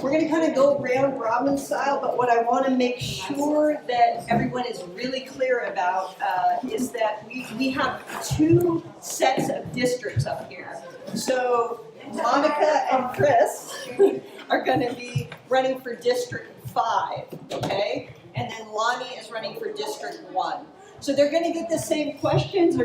We're going to kind of go round robin style, but what I want to make sure that everyone is really clear about is that we have two sets of districts up here. So Monica and Chris are going to be running for District 5, okay? And then Lani is running for District 1. So they're going to get the same questions,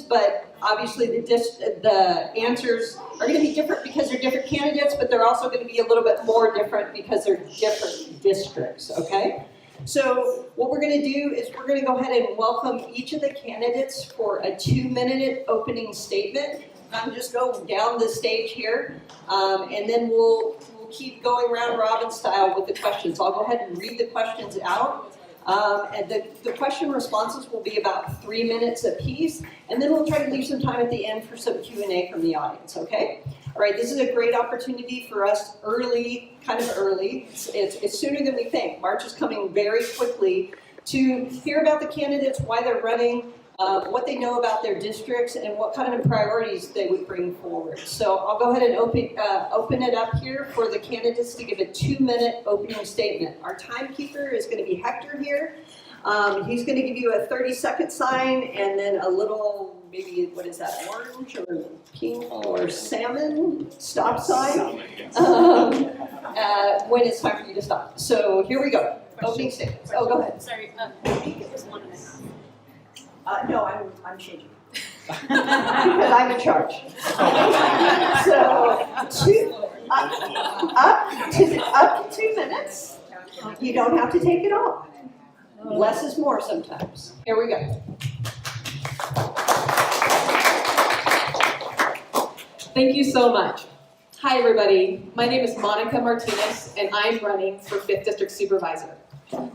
but obviously the answers are going to be different because they're different candidates, but they're also going to be a little bit more different because they're different districts, okay? So what we're going to do is we're going to go ahead and welcome each of the candidates for a 2-minute opening statement. I'm just going down the stage here, and then we'll keep going round robin style with the questions. So I'll go ahead and read the questions out. And the question responses will be about 3 minutes apiece, and then we'll try to leave some time at the end for some Q&A from the audience, okay? All right, this is a great opportunity for us early. It's sooner than we think. March is coming very quickly to hear about the candidates, why they're running, what they know about their districts, and what kind of priorities they would bring forward. So I'll go ahead and open it up here for the candidates to give a 2-minute opening statement. Our timekeeper is going to be Hector here. He's going to give you a 30-second sign and then a little, maybe, what is that, orange or pink or salmon stop sign when it's time for you to stop. So here we go. Opening statements. Oh, go ahead. Sorry, I think it was 1.5. No, I'm changing. Because I'm in charge. So, up to 2 minutes. You don't have to take it all. Less is more sometimes. Here we go. Thank you so much. Hi, everybody. My name is Monica Martinez, and I'm running for 5th District Supervisor.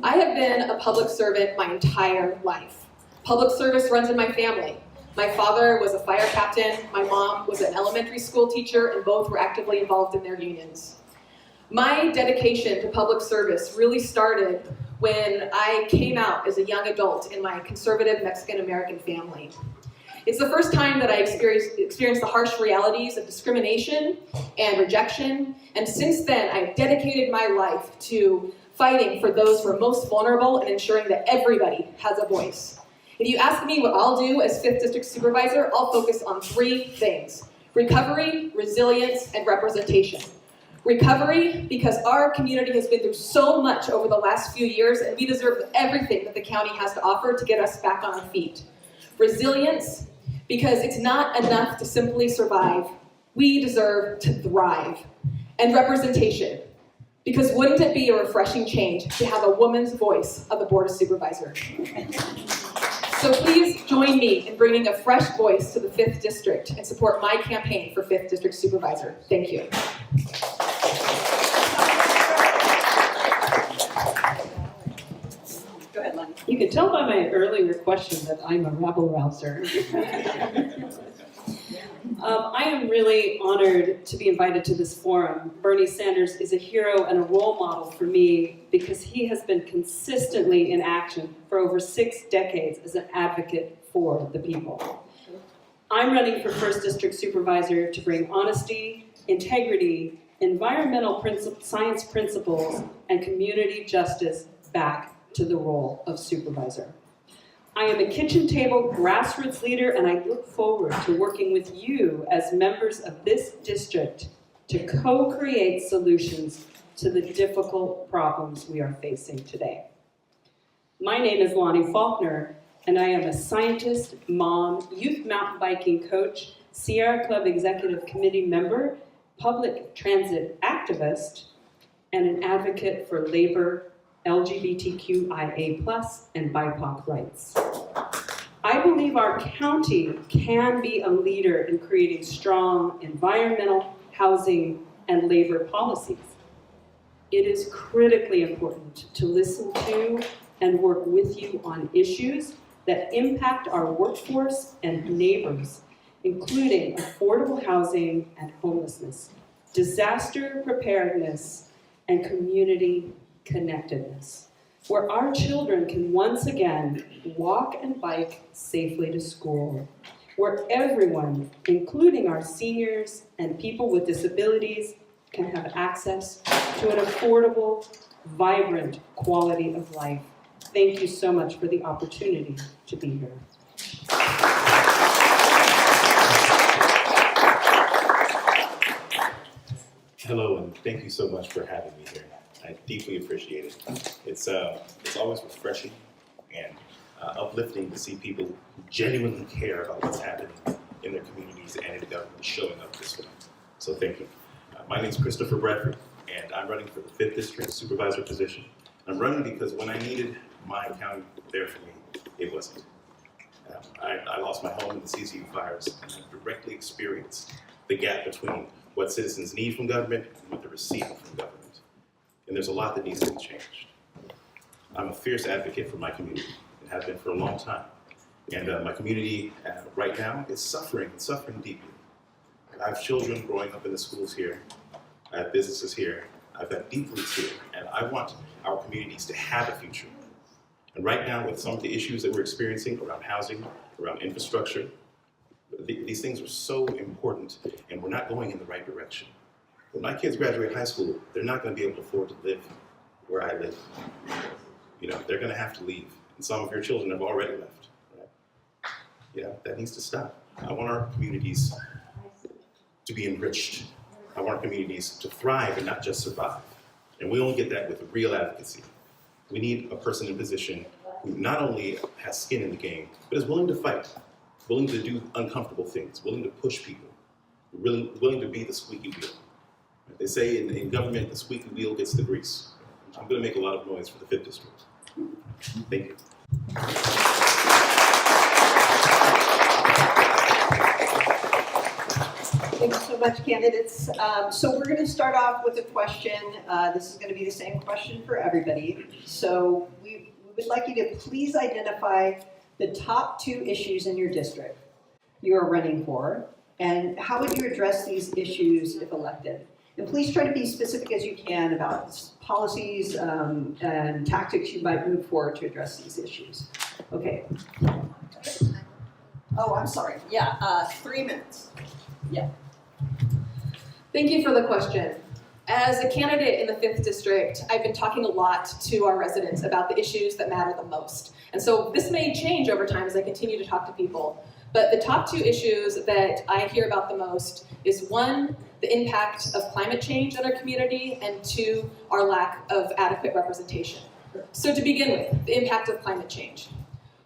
I have been a public servant my entire life. Public service runs in my family. My father was a fire captain, my mom was an elementary school teacher, and both were actively involved in their unions. My dedication to public service really started when I came out as a young adult in my conservative Mexican-American family. It's the first time that I experienced the harsh realities of discrimination and rejection, and since then I've dedicated my life to fighting for those who are most vulnerable and ensuring that everybody has a voice. If you ask me what I'll do as 5th District Supervisor, I'll focus on 3 things: recovery, resilience, and representation. Recovery, because our community has been through so much over the last few years, and we deserve everything that the county has to offer to get us back on our feet. Resilience, because it's not enough to simply survive. We deserve to thrive. And representation, because wouldn't it be a refreshing change to have a woman's voice on the Board of Supervisors? So please join me in bringing a fresh voice to the 5th District and support my campaign for 5th District Supervisor. Thank you. Go ahead, Lani. You can tell by my earlier question that I'm a rabble-rouser. I am really honored to be invited to this forum. Bernie Sanders is a hero and a role model for me because he has been consistently in action for over 6 decades as an advocate for the people. I'm running for 1st District Supervisor to bring honesty, integrity, environmental science principles, and community justice back to the role of supervisor. I am a kitchen table grassroots leader, and I look forward to working with you as members of this district to co-create solutions to the difficult problems we are facing today. My name is Lani Faulkner, and I am a scientist, mom, youth mountain biking coach, Sierra Club Executive Committee member, public transit activist, and an advocate for labor, LGBTQIA+, and BIPOC rights. I believe our county can be a leader in creating strong environmental, housing, and labor policies. It is critically important to listen to and work with you on issues that impact our workforce and neighbors, including affordable housing and homelessness, disaster preparedness, and community connectedness, where our children can once again walk and bike safely to school, where everyone, including our seniors and people with disabilities, can have access to an affordable, vibrant quality of life. Thank you so much for the opportunity to be here. Hello, and thank you so much for having me here. I deeply appreciate it. It's always refreshing and uplifting to see people who genuinely care about what's happening in their communities and in government showing up this way. So thank you. My name is Christopher Bradford, and I'm running for the 5th District Supervisor position. I'm running because when I needed my county there for me, it wasn't. I lost my home in the CCU fires, and I directly experienced the gap between what citizens need from government and what they're receiving from government. And there's a lot that needs to be changed. I'm a fierce advocate for my community and have been for a long time. And my community right now is suffering deeply. I have children growing up in the schools here. I have businesses here. I've got deep roots here. And I want our communities to have a future. And right now, with some of the issues that we're experiencing around housing, around infrastructure, these things are so important, and we're not going in the right direction. When my kids graduate high school, they're not going to be able to afford to live where I live. You know, they're going to have to leave, and some of your children have already left. Right? Yeah, that needs to stop. I want our communities to be enriched. I want our communities to thrive and not just survive. And we only get that with real advocacy. We need a person in position who not only has skin in the game, but is willing to fight. Willing to do uncomfortable things, willing to push people, really willing to be the squeaky wheel. They say in government, the squeaky wheel gets the grease. I'm going to make a lot of noise for the 5th District. Thank you. Thank you so much, candidates. So we're going to start off with a question. This is going to be the same question for everybody. So we would like you to please identify the top 2 issues in your district you are running for, and how would you address these issues if elected? And please try to be specific as you can about policies and tactics you might move forward to address these issues. Okay. Oh, I'm sorry. Yeah, 3 minutes. Yeah. Thank you for the question. As a candidate in the 5th District, I've been talking a lot to our residents about the issues that matter the most. And so this may change over time as I continue to talk to people. But the top 2 issues that I hear about the most is 1, the impact of climate change on our community, and 2, our lack of adequate representation. So to begin with, the impact of climate change.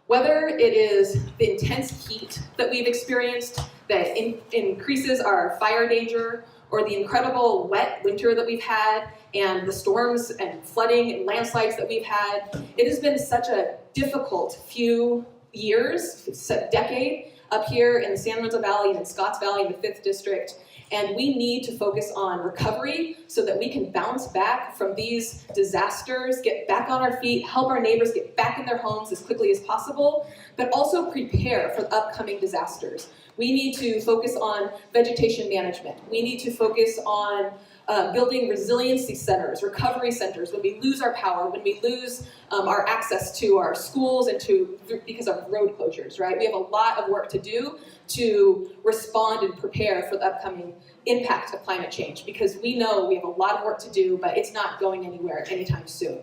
Whether it is the intense heat that we've experienced that increases our fire danger, or the incredible wet winter that we've had, and the storms and flooding and landslides that we've had, it has been such a difficult few years, decade, up here in the San Lorenzo Valley and in Scotts Valley in the 5th District. And we need to focus on recovery so that we can bounce back from these disasters, get back on our feet, help our neighbors get back in their homes as quickly as possible, but also prepare for upcoming disasters. We need to focus on vegetation management. We need to focus on building resiliency centers, recovery centers, when we lose our power, when we lose our access to our schools and because of road closures, right? We have a lot of work to do to respond and prepare for the upcoming impact of climate change, because we know we have a lot of work to do, but it's not going anywhere anytime soon.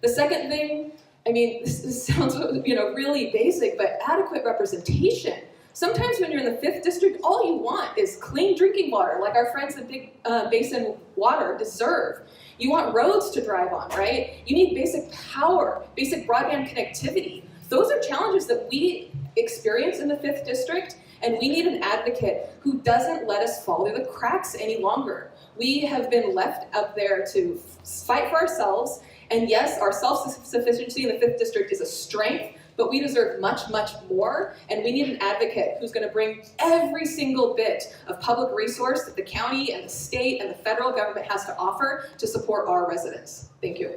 The second thing, I mean, this sounds really basic, but adequate representation. Sometimes when you're in the 5th District, all you want is clean drinking water, like our friends at Big Basin Water deserve. You want roads to drive on, right? You need basic power, basic broadband connectivity. Those are challenges that we experience in the 5th District, and we need an advocate who doesn't let us fall through the cracks any longer. We have been left up there to fight for ourselves, and yes, our self-sufficiency in the 5th District is a strength, but we deserve much, much more, and we need an advocate who's going to bring every single bit of public resource that the county and the state and the federal government has to offer to support our residents. Thank you.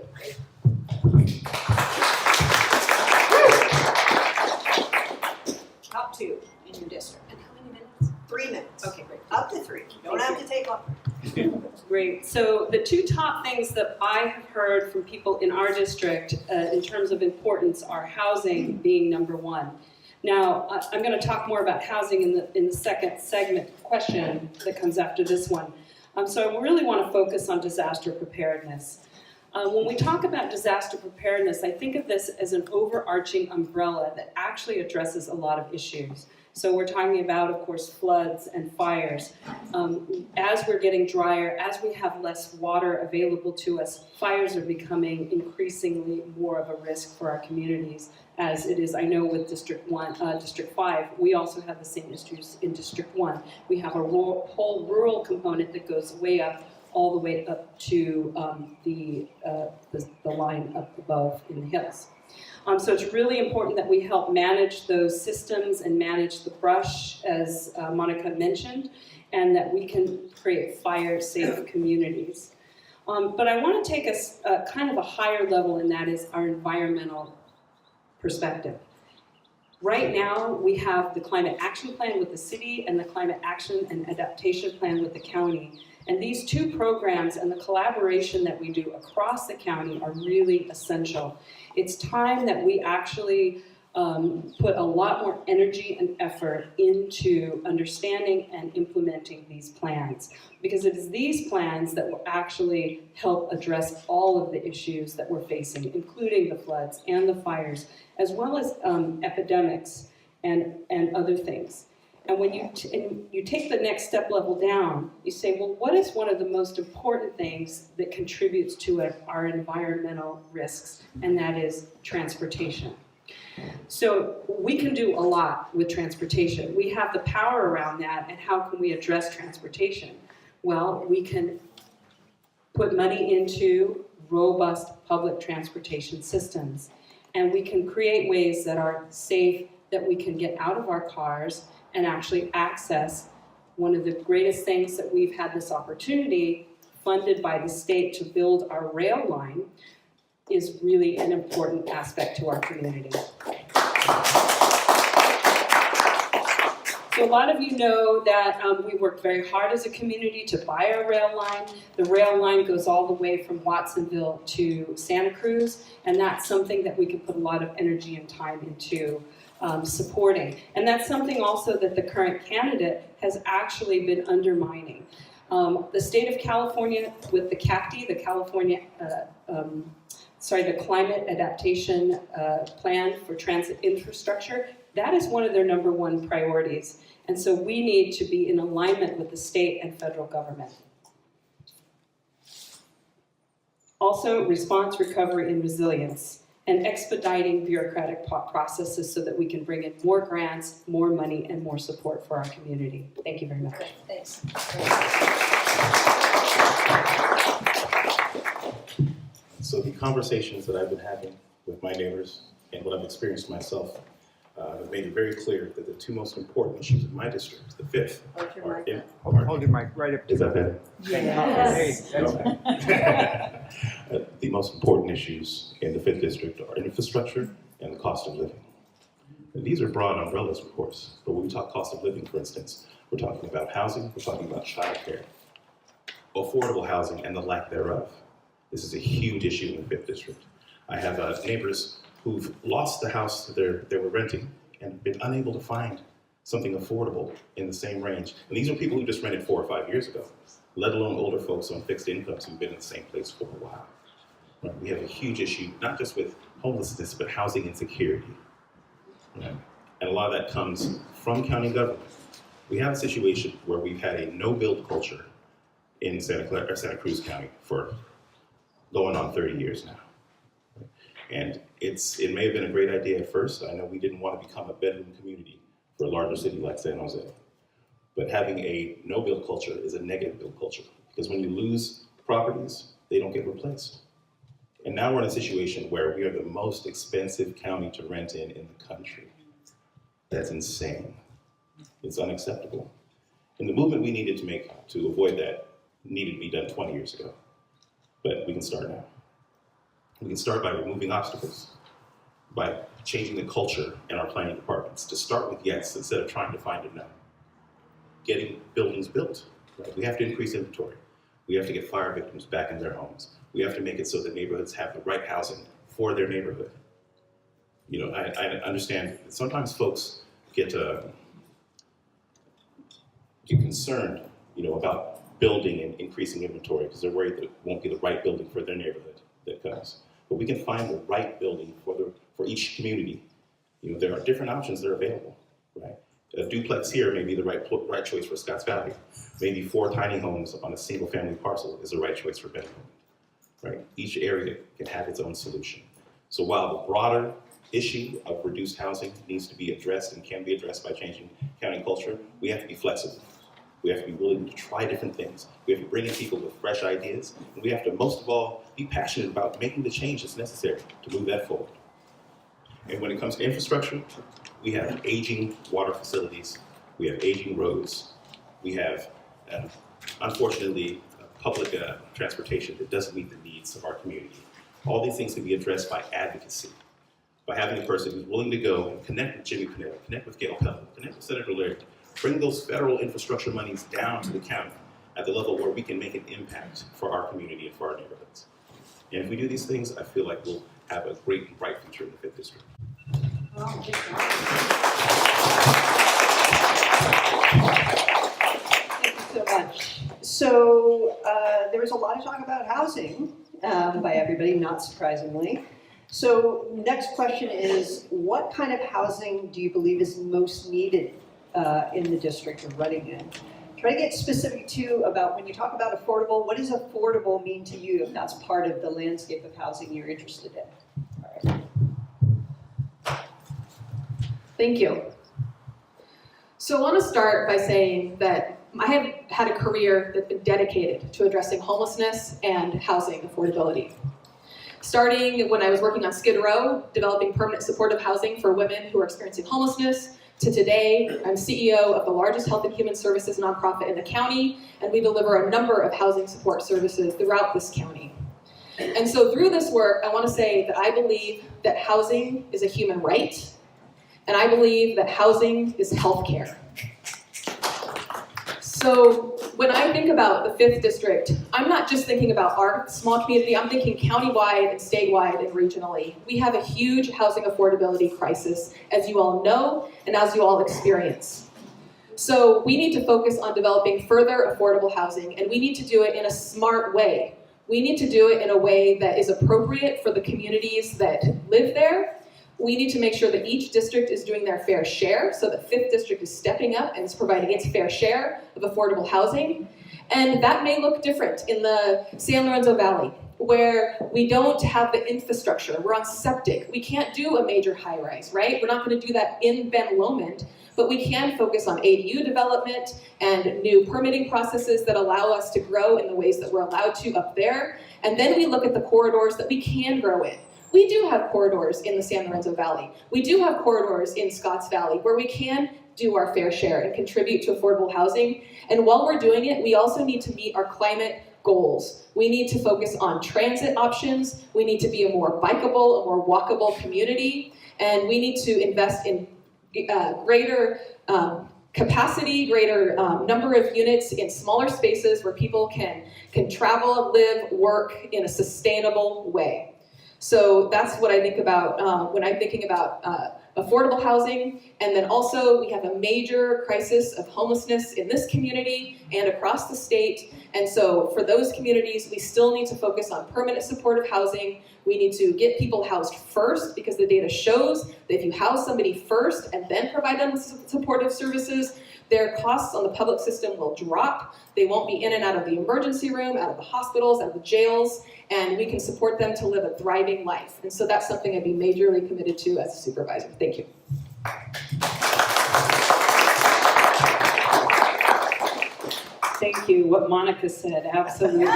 Top 2 in your district. And how many minutes? 3 minutes. Okay, great. Up to 3. You don't have to take longer. Great. So the 2 top things that I have heard from people in our district in terms of importance are housing being number 1. Now, I'm going to talk more about housing in the second segment question that comes after this one. So I really want to focus on disaster preparedness. When we talk about disaster preparedness, I think of this as an overarching umbrella that actually addresses a lot of issues. So we're talking about, of course, floods and fires. As we're getting drier, as we have less water available to us, fires are becoming increasingly more of a risk for our communities, as it is, I know, with District 5. We also have the same issues in District 1. We have a whole rural component that goes way up, all the way up to the line up above in the hills. So it's really important that we help manage those systems and manage the brush, as Monica mentioned, and that we can create fire-safe communities. But I want to take a kind of a higher level, and that is our environmental perspective. Right now, we have the Climate Action Plan with the city and the Climate Action and Adaptation Plan with the county. And these two programs and the collaboration that we do across the county are really essential. It's time that we actually put a lot more energy and effort into understanding and implementing these plans, because it is these plans that will actually help address all of the issues that we're facing, including the floods and the fires, as well as epidemics and other things. And when you take the next step level down, you say, well, what is one of the most important things that contributes to our environmental risks? And that is transportation. So we can do a lot with transportation. We have the power around that, and how can we address transportation? Well, we can put money into robust public transportation systems, and we can create ways that are safe, that we can get out of our cars and actually access one of the greatest things that we've had this opportunity, funded by the state, to build our rail line, is really an important aspect to our community. So a lot of you know that we worked very hard as a community to buy our rail line. The rail line goes all the way from Watsonville to Santa Cruz, and that's something that we can put a lot of energy and time into supporting. And that's something also that the current candidate has actually been undermining. The state of California, with the CAFD, the Climate Adaptation Plan for Transit Infrastructure, that is one of their #1 priorities. And so we need to be in alignment with the state and federal government. Also, response, recovery, and resilience, and expediting bureaucratic processes so that we can bring in more grants, more money, and more support for our community. Thank you very much. Great, thanks. So the conversations that I've been having with my neighbors and what I've experienced myself have made it very clear that the two most important issues in my district, the fifth, are in. Hold your mic right up to Is that better? Yes. Okay. The most important issues in the 5th district are infrastructure and the cost of living. And these are broad umbrellas, of course, but when we talk cost of living, for instance, we're talking about housing, we're talking about childcare, affordable housing, and the lack thereof. This is a huge issue in the 5th district. I have neighbors who've lost the house that they were renting and been unable to find something affordable in the same range. And these are people who just rented 4 or 5 years ago, let alone older folks on fixed incomes who've been in the same place for a while. Right? We have a huge issue, not just with homelessness, but housing insecurity. Right? And a lot of that comes from county government. We have a situation where we've had a no-build culture in Santa Cruz County for going on 30 years now. And it may have been a great idea at first. I know we didn't want to become a bedroom community for a larger city like San Jose. But having a no-build culture is a negative build culture, because when you lose properties, they don't get replaced. And now we're in a situation where we are the most expensive county to rent in the country. That's insane. It's unacceptable. And the movement we needed to make to avoid that needed to be done 20 years ago. But we can start now. We can start by removing obstacles, by changing the culture in our planning departments, to start with yes instead of trying to find a no. Getting buildings built. Right? We have to increase inventory. We have to get fire victims back in their homes. We have to make it so that neighborhoods have the right housing for their neighborhood. You know, I understand that sometimes folks get concerned, you know, about building and increasing inventory because they're worried that it won't be the right building for their neighborhood that comes. But we can find the right building for each community. You know, there are different options that are available, right? A duplex here may be the right choice for Scotts Valley. Maybe 4 tiny homes on a single family parcel is the right choice for Bentonville, right? Each area can have its own solution. So while the broader issue of reduced housing needs to be addressed and can be addressed by changing county culture, we have to be flexible. We have to be willing to try different things. We have to bring in people with fresh ideas, and we have to, most of all, be passionate about making the change that's necessary to move that forward. And when it comes to infrastructure, we have aging water facilities, we have aging roads, we have, unfortunately, public transportation that doesn't meet the needs of our community. All these things can be addressed by advocacy, by having a person who's willing to go and connect with Jimmy Panetta, connect with Gail Pelley, connect with Senator Laird, bring those federal infrastructure monies down to the county at the level where we can make an impact for our community and for our neighborhoods. And if we do these things, I feel like we'll have a great and bright future in the 5th District. Thank you so much. So there was a lot of talk about housing by everybody, not surprisingly. So next question is, what kind of housing do you believe is most needed in the district you're running in? Try to get specific too about when you talk about affordable, what does affordable mean to you if that's part of the landscape of housing you're interested in? All right. Thank you. So I want to start by saying that I have had a career that's been dedicated to addressing homelessness and housing affordability. Starting when I was working on Skid Row, developing permanent supportive housing for women who are experiencing homelessness, to today, I'm CEO of the largest health and human services nonprofit in the county, and we deliver a number of housing support services throughout this county. And so through this work, I want to say that I believe that housing is a human right, and I believe that housing is healthcare. So when I think about the 5th District, I'm not just thinking about our small community, I'm thinking countywide and statewide and regionally. We have a huge housing affordability crisis, as you all know, and as you all experience. So we need to focus on developing further affordable housing, and we need to do it in a smart way. We need to do it in a way that is appropriate for the communities that live there. We need to make sure that each district is doing their fair share, so the 5th District is stepping up and is providing its fair share of affordable housing. And that may look different in the San Lorenzo Valley, where we don't have the infrastructure. We're on septic. We can't do a major high-rise, right? We're not going to do that in Ben Lomond, but we can focus on ADU development and new permitting processes that allow us to grow in the ways that we're allowed to up there. And then we look at the corridors that we can grow in. We do have corridors in the San Lorenzo Valley. We do have corridors in Scotts Valley where we can do our fair share and contribute to affordable housing. And while we're doing it, we also need to meet our climate goals. We need to focus on transit options. We need to be a more bikeable, a more walkable community. And we need to invest in greater capacity, greater number of units in smaller spaces where people can travel, live, work in a sustainable way. So that's what I think about when I'm thinking about affordable housing. And then also we have a major crisis of homelessness in this community and across the state. And so for those communities, we still need to focus on permanent supportive housing. We need to get people housed first, because the data shows that if you house somebody first and then provide them with supportive services, their costs on the public system will drop. They won't be in and out of the emergency room, out of the hospitals, out of the jails, and we can support them to live a thriving life. And so that's something I'd be majorly committed to as a supervisor. Thank you. Thank you. What Monica said, absolutely.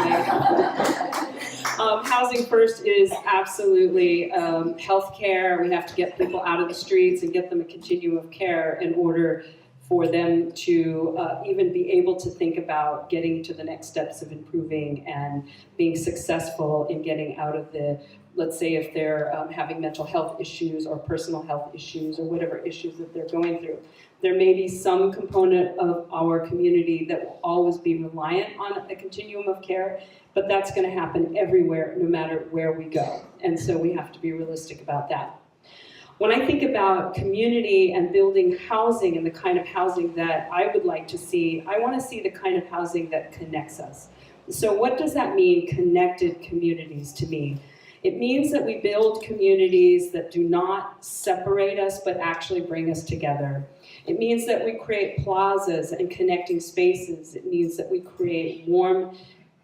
Housing first is absolutely healthcare. We have to get people out of the streets and get them a continuum of care in order for them to even be able to think about getting to the next steps of improving and being successful in getting out of the, let's say if they're having mental health issues or personal health issues or whatever issues that they're going through. There may be some component of our community that will always be reliant on a continuum of care, but that's going to happen everywhere, no matter where we go. And so we have to be realistic about that. When I think about community and building housing and the kind of housing that I would like to see, I want to see the kind of housing that connects us. So what does that mean, connected communities, to me? It means that we build communities that do not separate us, but actually bring us together. It means that we create plazas and connecting spaces. It means that we create warm,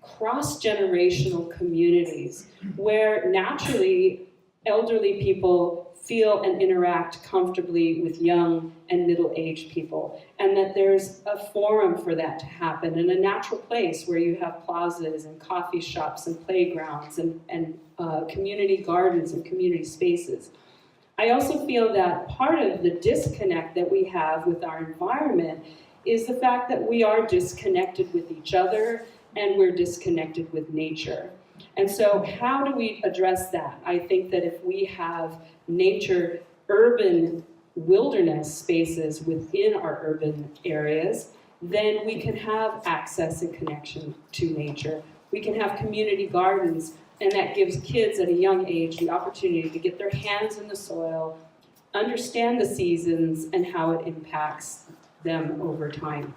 cross-generational communities where naturally elderly people feel and interact comfortably with young and middle-aged people, and that there's a forum for that to happen in a natural place where you have plazas and coffee shops and playgrounds and community gardens and community spaces. I also feel that part of the disconnect that we have with our environment is the fact that we are disconnected with each other and we're disconnected with nature. And so how do we address that? I think that if we have nature, urban wilderness spaces within our urban areas, then we can have access and connection to nature. We can have community gardens, and that gives kids at a young age the opportunity to get their hands in the soil, understand the seasons and how it impacts them over time.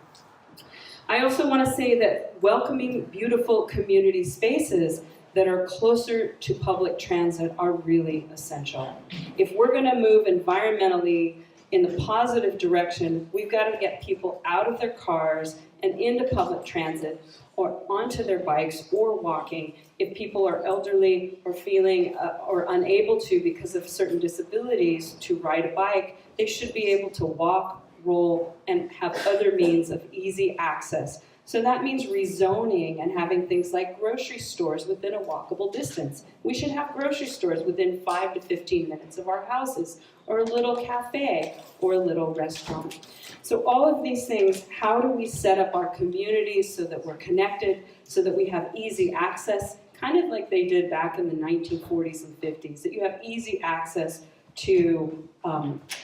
I also want to say that welcoming beautiful community spaces that are closer to public transit are really essential. If we're going to move environmentally in the positive direction, we've got to get people out of their cars and into public transit or onto their bikes or walking. If people are elderly or feeling or unable to because of certain disabilities to ride a bike, they should be able to walk, roll, and have other means of easy access. So that means rezoning and having things like grocery stores within a walkable distance. We should have grocery stores within 5 to 15 minutes of our houses, or a little cafe, or a little restaurant. So all of these things, how do we set up our communities so that we're connected, so that we have easy access, kind of like they did back in the 1940s and 50s, that you have easy access to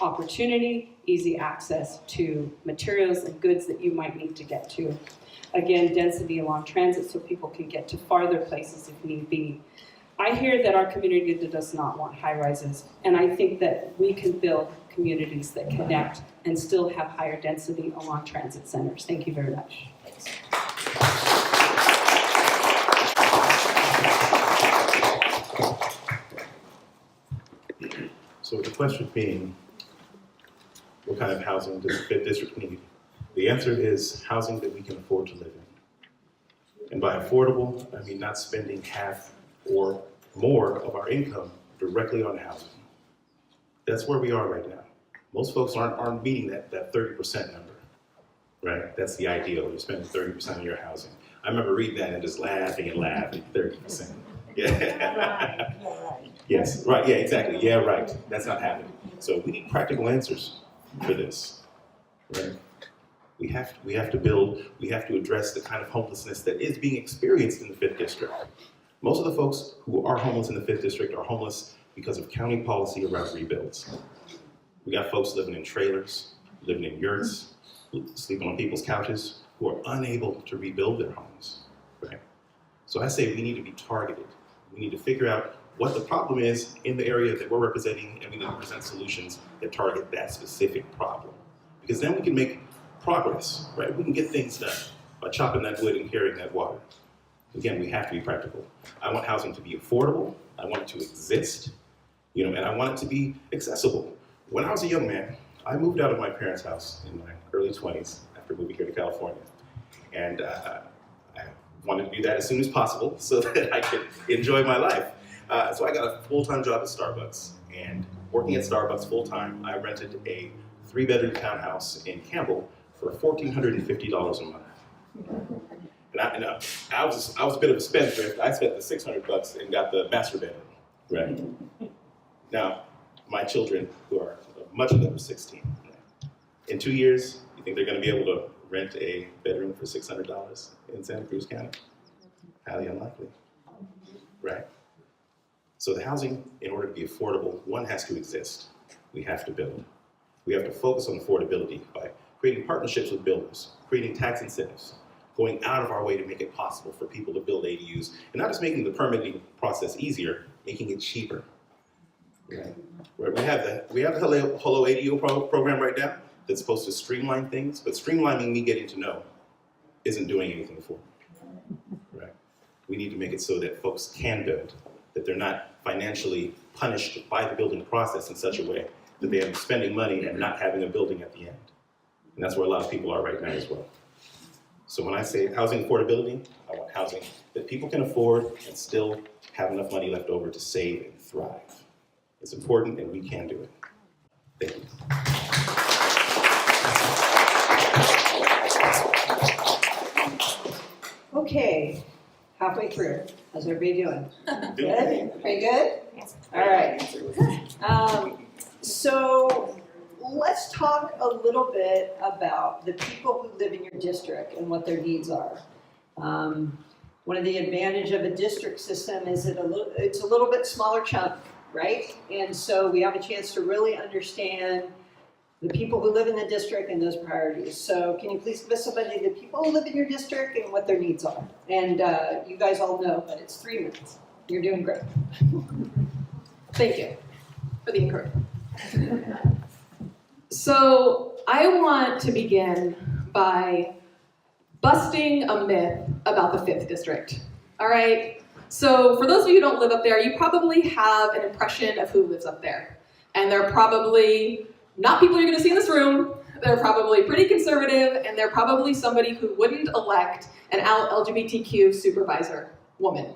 opportunity, easy access to materials and goods that you might need to get to. Again, density along transit so people can get to farther places if need be. I hear that our community does not want high-rises, and I think that we can build communities that connect and still have higher density along transit centers. Thank you very much. So the question being, what kind of housing does the 5th District need? The answer is housing that we can afford to live in. And by affordable, I mean not spending half or more of our income directly on housing. That's where we are right now. Most folks aren't meeting that 30% number, right? That's the ideal. You're spending 30% of your housing. I remember reading that and just laughing and laughing, 30%. Yeah. Yes, right, yeah, exactly. Yeah, right. That's not happening. So we need practical answers for this, right? We have to build, we have to address the kind of homelessness that is being experienced in the 5th District. Most of the folks who are homeless in the 5th District are homeless because of county policy around rebuilds. We got folks living in trailers, living in yurts, sleeping on people's couches, who are unable to rebuild their homes, right? So I say we need to be targeted. We need to figure out what the problem is in the area that we're representing, and we need to present solutions that target that specific problem. Because then we can make progress, right? We can get things done by chopping that wood and carrying that water. Again, we have to be practical. I want housing to be affordable. I want it to exist, and I want it to be accessible. When I was a young man, I moved out of my parents' house in my early 20s after moving here to California. And I wanted to do that as soon as possible so that I could enjoy my life. So I got a full-time job at Starbucks, and working at Starbucks full-time, I rented a 3-bedroom townhouse in Campbell for $1,450 a month. And I was a bit of a spendthrift. I spent the $600 and got the master bedroom, right? Now, my children, who are much of them are 16, in 2 years, you think they're going to be able to rent a bedroom for $600 in Santa Cruz County? Highly unlikely, right? So the housing, in order to be affordable, one has to exist. We have to build. We have to focus on affordability by creating partnerships with builders, creating tax incentives, going out of our way to make it possible for people to build ADUs, and not just making the permitting process easier, making it cheaper. Right. We have the Hello ADO program right now that's supposed to streamline things, but streamlining me getting to know isn't doing anything for me. Right. We need to make it so that folks can build, that they're not financially punished by the building process in such a way that they are spending money and not having a building at the end. And that's where a lot of people are right now as well. So when I say housing affordability, I want housing that people can afford and still have enough money left over to save and thrive. It's important and we can do it. Thank you. Okay, halfway through. How's everybody doing? Good. Pretty good? All right. So let's talk a little bit about the people who live in your district and what their needs are. One of the advantages of a district system is that it's a little bit smaller chunk, right? And so we have a chance to really understand the people who live in the district and those priorities. So can you please give us somebody, the people who live in your district and what their needs are? And you guys all know, but it's 3 minutes. You're doing great. Thank you for the encouragement. So I want to begin by busting a myth about the 5th District. All right? So for those of you who don't live up there, you probably have an impression of who lives up there. And they're probably not people you're going to see in this room. They're probably pretty conservative, and they're probably somebody who wouldn't elect an LGBTQ supervisor woman.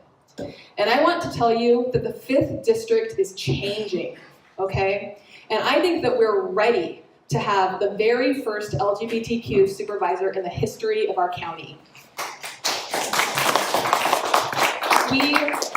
And I want to tell you that the 5th District is changing, okay? And I think that we're ready to have the very first LGBTQ supervisor in the history of our county. We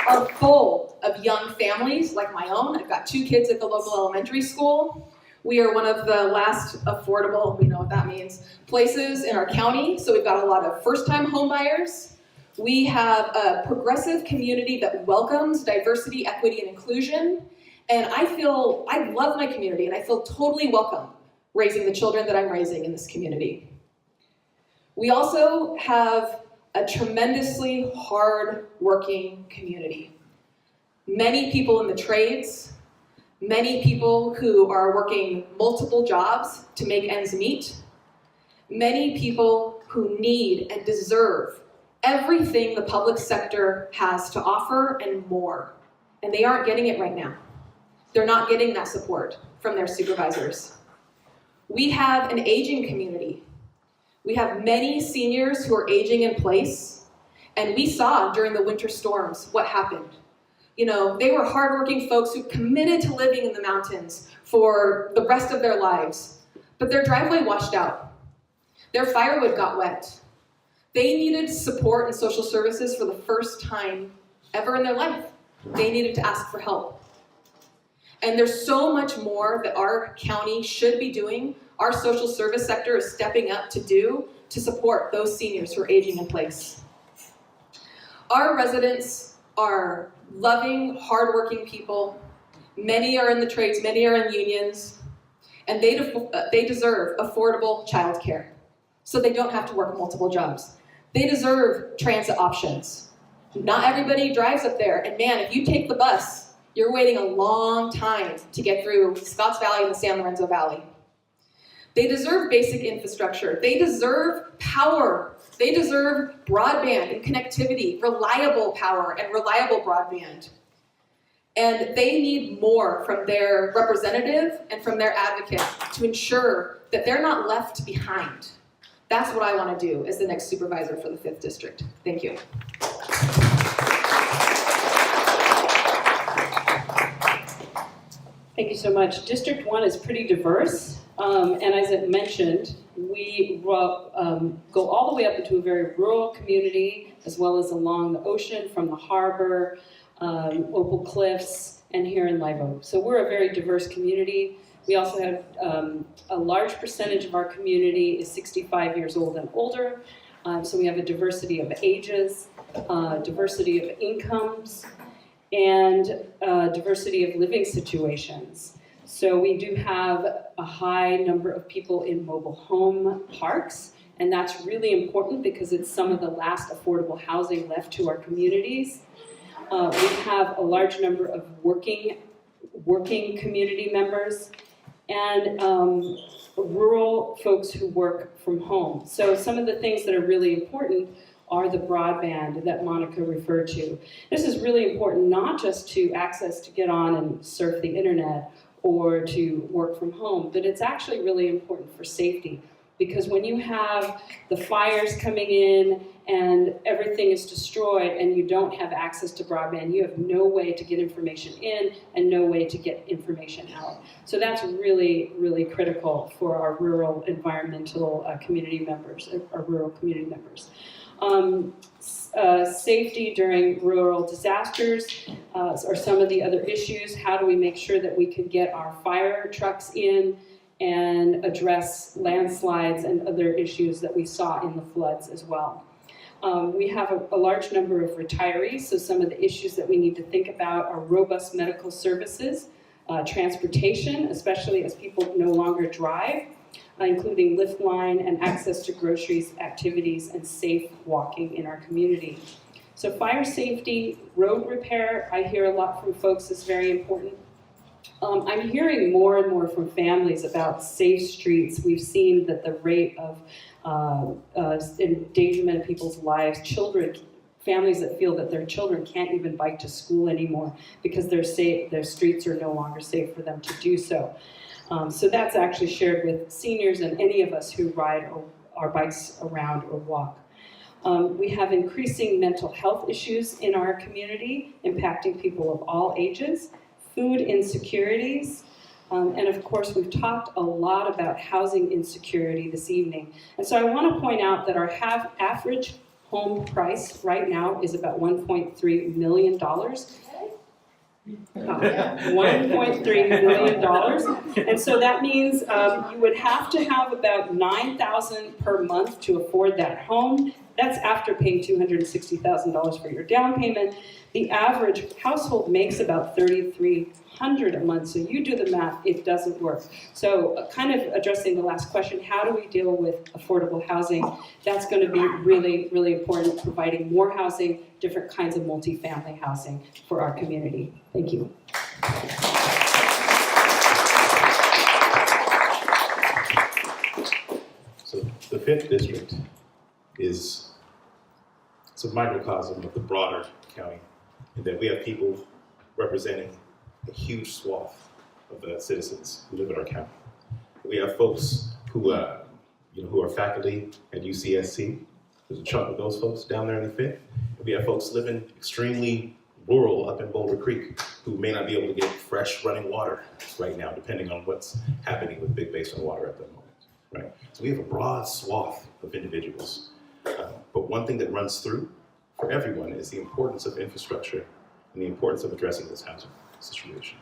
are full of young families like my own. I've got 2 kids at the local elementary school. We are one of the last affordable, we know what that means, places in our county. So we've got a lot of first-time home buyers. We have a progressive community that welcomes diversity, equity, and inclusion. And I love my community, and I feel totally welcome raising the children that I'm raising in this community. We also have a tremendously hard-working community. Many people in the trades, many people who are working multiple jobs to make ends meet, many people who need and deserve everything the public sector has to offer and more. And they aren't getting it right now. They're not getting that support from their supervisors. We have an aging community. We have many seniors who are aging in place, and we saw during the winter storms what happened. You know, they were hardworking folks who committed to living in the mountains for the rest of their lives, but their driveway washed out. Their firewood got wet. They needed support and social services for the first time ever in their life. They needed to ask for help. And there's so much more that our county should be doing. Our social service sector is stepping up to do to support those seniors who are aging in place. Our residents are loving, hardworking people. Many are in the trades, many are in unions, and they deserve affordable childcare so they don't have to work multiple jobs. They deserve transit options. Not everybody drives up there, and man, if you take the bus, you're waiting a long time to get through Scotts Valley and the San Lorenzo Valley. They deserve basic infrastructure. They deserve power. They deserve broadband and connectivity, reliable power and reliable broadband. And they need more from their representative and from their advocate to ensure that they're not left behind. That's what I want to do as the next supervisor for the 5th District. Thank you. Thank you so much. District 1 is pretty diverse, and as it mentioned, we go all the way up into a very rural community, as well as along the ocean from the harbor, Opal Cliffs, and here in Live Oak. So we're a very diverse community. We also have a large percentage of our community is 65 years old and older, so we have a diversity of ages, diversity of incomes, and diversity of living situations. So we do have a high number of people in mobile home parks, and that's really important because it's some of the last affordable housing left to our communities. We have a large number of working working community members, and rural folks who work from home. So some of the things that are really important are the broadband that Monica referred to. This is really important not just to access to get on and surf the internet or to work from home, but it's actually really important for safety. Because when you have the fires coming in and everything is destroyed and you don't have access to broadband, you have no way to get information in and no way to get information out. So that's really, really critical for our rural environmental community members, our rural community members. Safety during rural disasters are some of the other issues. How do we make sure that we can get our fire trucks in and address landslides and other issues that we saw in the floods as well. We have a large number of retirees, so some of the issues that we need to think about are robust medical services, transportation, especially as people no longer drive, including lift line and access to groceries, activities, and safe walking in our community. So fire safety, road repair, I hear a lot from folks is very important. I'm hearing more and more from families about safe streets. We've seen that the rate of endangerment of people's lives, children, families that feel that their children can't even bike to school anymore because their streets are no longer safe for them to do so. So that's actually shared with seniors and any of us who ride our bikes around or walk. We have increasing mental health issues in our community, impacting people of all ages. Food insecurities, and of course we've talked a lot about housing insecurity this evening. And so I want to point out that our average home price right now is about $1.3 million. $1.3 million. And so that means you would have to have about $9,000 per month to afford that home. That's after paying $260,000 for your down payment. The average household makes about $3,300 a month. So you do the math, it doesn't work. So kind of addressing the last question, how do we deal with affordable housing? That's going to be really, really important, providing more housing, different kinds of multifamily housing for our community. Thank you. So the 5th district is a microcosm of the broader county, in that we have people representing a huge swath of the citizens who live in our county. We have folks who are faculty at UCSC. There's a chunk of those folks down there in the 5th. We have folks living extremely rural up in Boulder Creek who may not be able to get fresh running water right now, depending on what's happening with Big Basin water at the moment, right? So we have a broad swath of individuals. But one thing that runs through for everyone is the importance of infrastructure and the importance of addressing this housing situation,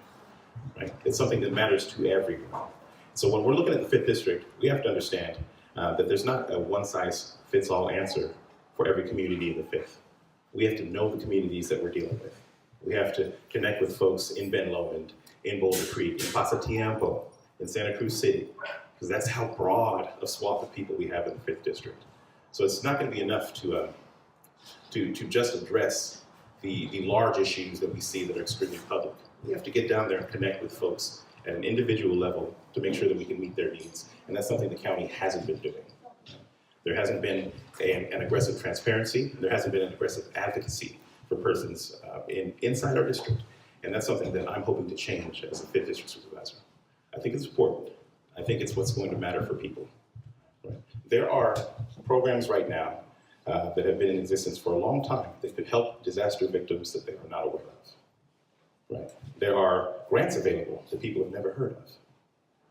right? It's something that matters to everyone. So when we're looking at the 5th district, we have to understand that there's not a one-size-fits-all answer for every community in the 5th. We have to know the communities that we're dealing with. We have to connect with folks in Ben Lomond, in Boulder Creek, in Pasatiempo, in Santa Cruz City, because that's how broad a swath of people we have in the 5th district. So it's not going to be enough to just address the large issues that we see that are extremely public. We have to get down there and connect with folks at an individual level to make sure that we can meet their needs. And that's something the county hasn't been doing. There hasn't been an aggressive transparency. There hasn't been an aggressive advocacy for persons inside our district. And that's something that I'm hoping to change as a 5th district supervisor. I think it's important. I think it's what's going to matter for people. Right? There are programs right now that have been in existence for a long time that could help disaster victims that they are not aware of. Right? There are grants available that people have never heard of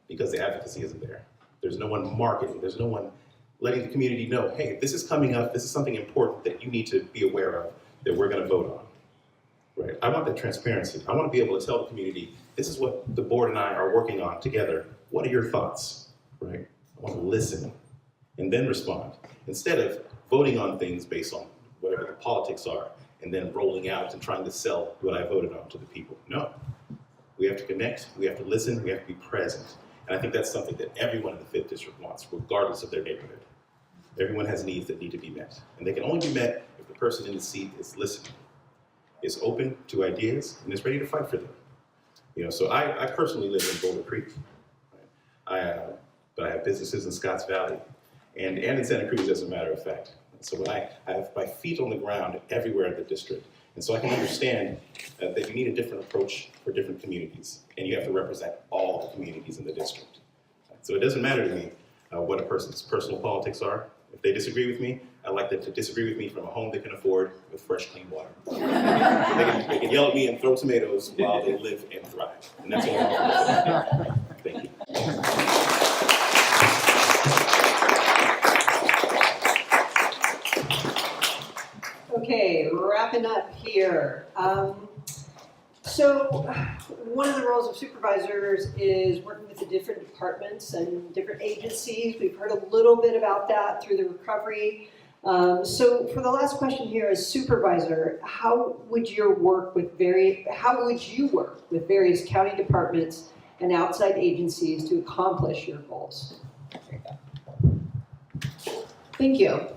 because the advocacy isn't there. There's no one marketing. There's no one letting the community know, hey, this is coming up. This is something important that you need to be aware of that we're going to vote on. Right? I want that transparency. I want to be able to tell the community, this is what the board and I are working on together. What are your thoughts? Right? I want to listen and then respond, instead of voting on things based on whatever the politics are and then rolling out and trying to sell what I voted on to the people. No. We have to connect, we have to listen, we have to be present. And I think that's something that everyone in the 5th district wants, regardless of their neighborhood. Everyone has needs that need to be met. And they can only be met if the person in the seat is listening, is open to ideas, and is ready to fight for them. So I personally live in Boulder Creek, but I have businesses in Scotts Valley and in Santa Cruz, as a matter of fact. So when I have my feet on the ground everywhere in the district, and so I can understand that you need a different approach for different communities, and you have to represent all the communities in the district. So it doesn't matter to me what a person's personal politics are. If they disagree with me, I like them to disagree with me from a home they can afford with fresh, clean water. They can yell at me and throw tomatoes while they live and thrive. And that's all I want. Thank you. Okay, wrapping up here. So one of the roles of supervisors is working with the different departments and different agencies. We've heard a little bit about that through the recovery. So for the last question here, as supervisor, how would you work with various county departments and outside agencies to accomplish your goals? Thank you.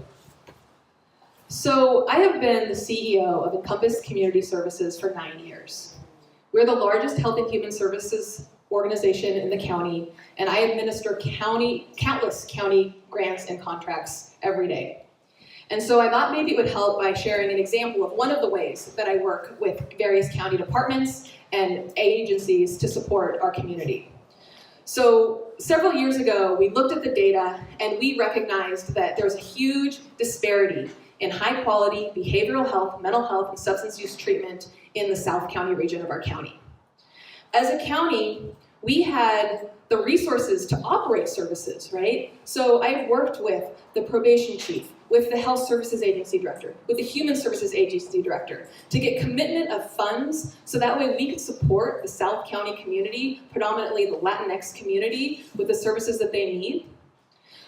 So I have been the CEO of Encompass Community Services for 9 years. We're the largest health and human services organization in the county, and I administer countless county grants and contracts every day. And so I thought maybe it would help by sharing an example of one of the ways that I work with various county departments and agencies to support our community. So several years ago, we looked at the data and we recognized that there's a huge disparity in high-quality behavioral health, mental health, and substance use treatment in the South County region of our county. As a county, we had the resources to operate services, right? So I worked with the probation chief, with the health services agency director, with the human services agency director, to get commitment of funds so that way we could support the South County community, predominantly the Latinx community, with the services that they need.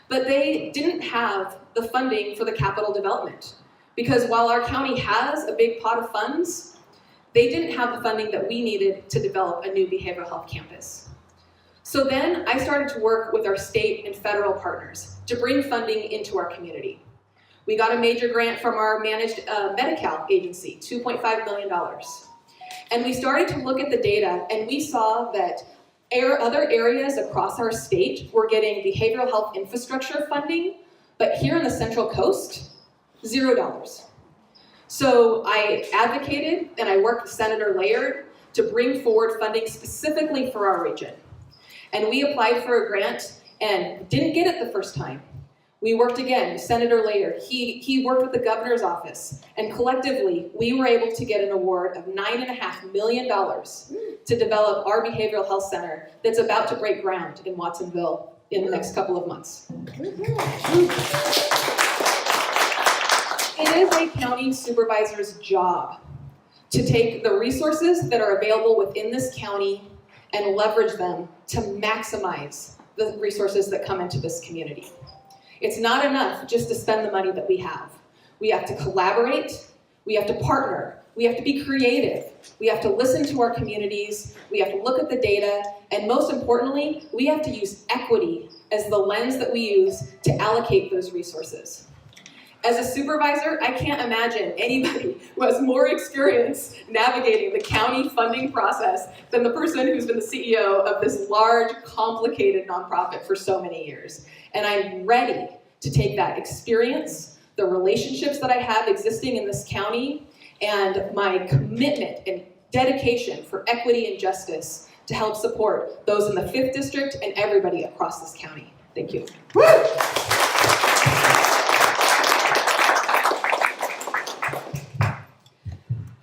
But they didn't have the funding for the capital development. Because while our county has a big pot of funds, they didn't have the funding that we needed to develop a new behavioral health campus. So then I started to work with our state and federal partners to bring funding into our community. We got a major grant from our managed Medi-Cal agency, $2.5 million. And we started to look at the data and we saw that other areas across our state were getting behavioral health infrastructure funding, but here on the Central Coast, $0. So I advocated and I worked with Senator Laird to bring forward funding specifically for our region. And we applied for a grant and didn't get it the first time. We worked again with Senator Laird. He worked with the governor's office, and collectively, we were able to get an award of $9.5 million to develop our behavioral health center that's about to break ground in Watsonville in the next couple of months. It is a county supervisor's job to take the resources that are available within this county and leverage them to maximize the resources that come into this community. It's not enough just to spend the money that we have. We have to collaborate, we have to partner, we have to be creative, we have to listen to our communities, we have to look at the data, and most importantly, we have to use equity as the lens that we use to allocate those resources. As a supervisor, I can't imagine anybody who has more experience navigating the county funding process than the person who's been the CEO of this large, complicated nonprofit for so many years. And I'm ready to take that experience, the relationships that I have existing in this county, and my commitment and dedication for equity and justice to help support those in the 5th District and everybody across this county. Thank you.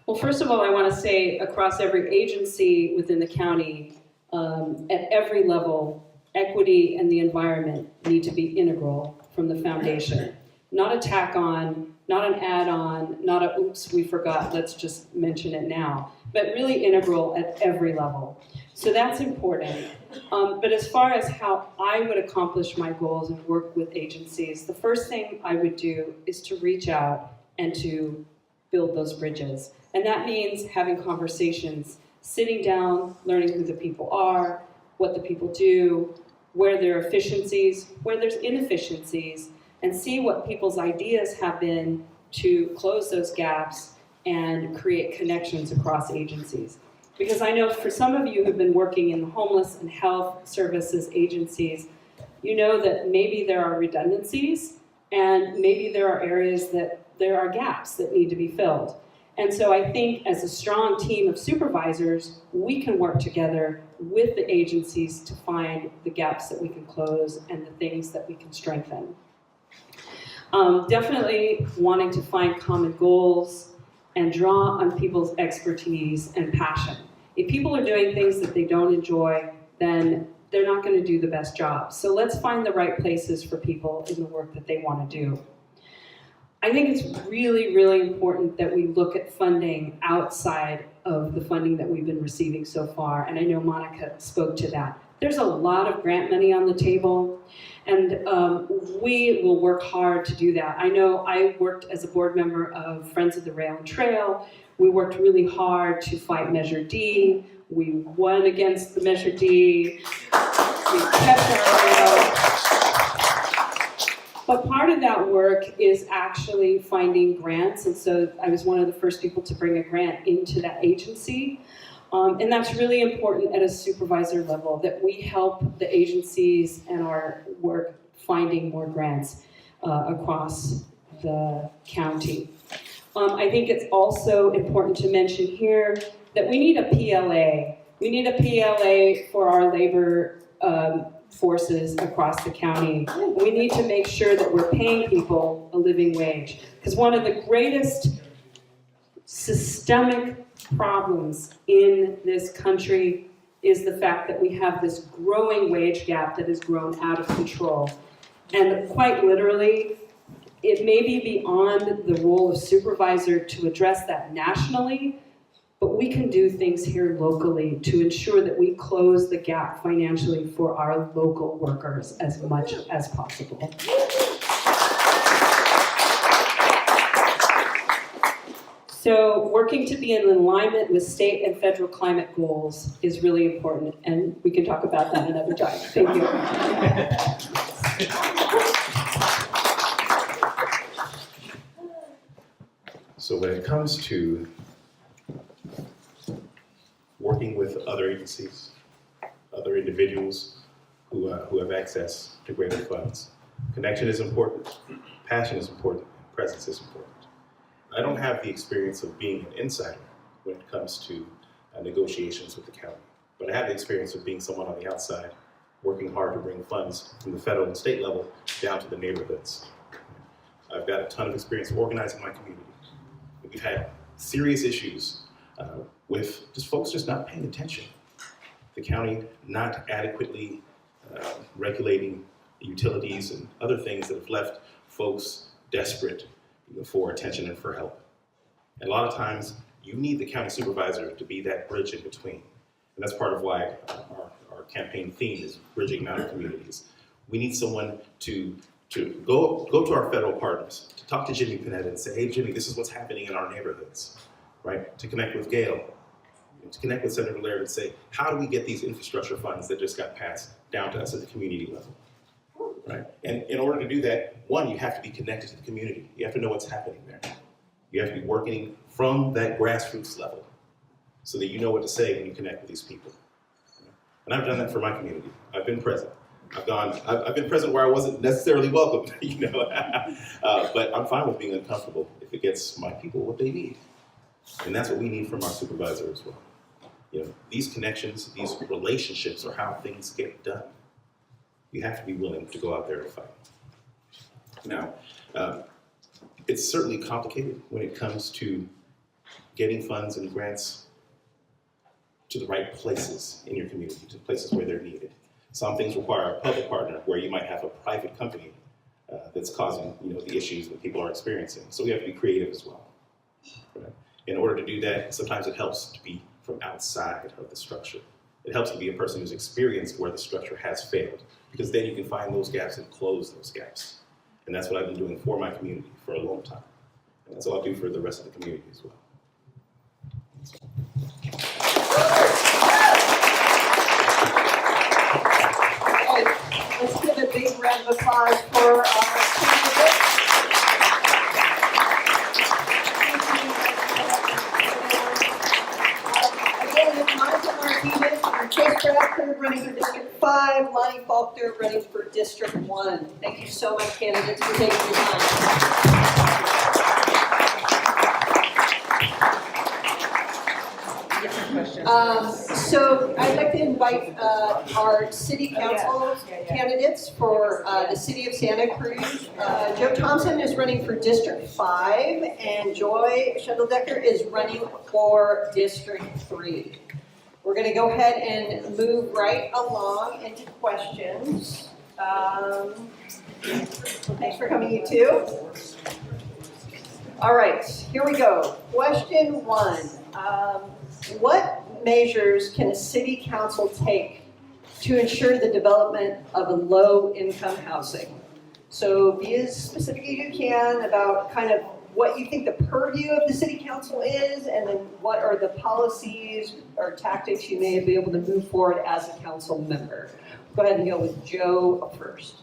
Well, first of all, I want to say across every agency within the county, at every level, equity and the environment need to be integral from the foundation. Not a tack on, not an add-on, not a oops, we forgot, let's just mention it now, but really integral at every level. So that's important. But as far as how I would accomplish my goals and work with agencies, the first thing I would do is to reach out and to build those bridges. And that means having conversations, sitting down, learning who the people are, what the people do, where there are efficiencies, where there's inefficiencies, and see what people's ideas have been to close those gaps and create connections across agencies. Because I know for some of you who've been working in the homeless and health services agencies, you know that maybe there are redundancies and maybe there are areas that there are gaps that need to be filled. And so I think as a strong team of supervisors, we can work together with the agencies to find the gaps that we can close and the things that we can strengthen. Definitely wanting to find common goals and draw on people's expertise and passion. If people are doing things that they don't enjoy, then they're not going to do the best job. So let's find the right places for people in the work that they want to do. I think it's really, really important that we look at funding outside of the funding that we've been receiving so far, and I know Monica spoke to that. There's a lot of grant money on the table, and we will work hard to do that. I know I worked as a board member of Friends of the Rail and Trail. We worked really hard to fight Measure D. We won against the Measure D. We kept our rail. But part of that work is actually finding grants, and so I was one of the first people to bring a grant into that agency. And that's really important at a supervisor level, that we help the agencies and our work finding more grants across the county. I think it's also important to mention here that we need a PLA. We need a PLA for our labor forces across the county. We need to make sure that we're paying people a living wage. Because one of the greatest systemic problems in this country is the fact that we have this growing wage gap that has grown out of control. And quite literally, it may be beyond the role of supervisor to address that nationally, but we can do things here locally to ensure that we close the gap financially for our local workers as much as possible. So working to be in alignment with state and federal climate goals is really important, and we can talk about that another time. Thank you. So when it comes to working with other agencies, other individuals who have access to greater funds, connection is important, passion is important, presence is important. I don't have the experience of being an insider when it comes to negotiations with the county, but I have the experience of being someone on the outside, working hard to bring funds from the federal and state level down to the neighborhoods. I've got a ton of experience organizing my community. We've had serious issues with just folks just not paying attention. The county not adequately regulating utilities and other things that have left folks desperate for attention and for help. And a lot of times, you need the county supervisor to be that bridge in between. And that's part of why our campaign theme is bridging mountain communities. We need someone to go to our federal partners, to talk to Jimmy Panetta and say, hey Jimmy, this is what's happening in our neighborhoods, right? To connect with Gail, to connect with Senator Laird and say, how do we get these infrastructure funds that just got passed down to us at the community level? Right? And in order to do that, one, you have to be connected to the community. You have to know what's happening there. You have to be working from that grassroots level so that you know what to say when you connect with these people. And I've done that for my community. I've been present. I've been present where I wasn't necessarily welcome, but I'm fine with being uncomfortable if it gets my people what they need. And that's what we need from our supervisor as well. These connections, these relationships are how things get done. You have to be willing to go out there and fight. Now, it's certainly complicated when it comes to getting funds and grants to the right places in your community, to places where they're needed. Some things require a public partner where you might have a private company that's causing the issues that people are experiencing. So we have to be creative as well. Right? In order to do that, sometimes it helps to be from outside of the structure. It helps to be a person who's experienced where the structure has failed, because then you can find those gaps and close those gaps. And that's what I've been doing for my community for a long time. And that's what I'll do for the rest of the community as well. Let's give a big round of applause for our candidates. Again, Chase Bradford running for District 5, Lani Faulkner running for District 1. Thank you so much, candidates, for taking your time. So I'd like to invite our city council candidates for the city of Santa Cruz. Joe Thompson is running for District 5 and Joy Schendledecker is running for District 3. We're going to go ahead and move right along into questions. Thanks for coming, you two. All right, here we go. Question 1. What measures can a city council take to ensure the development of low-income housing? So be as specific as you can about kind of what you think the purview of the city council is, and then what are the policies or tactics you may be able to move forward as a council member. Go ahead and go with Joe first.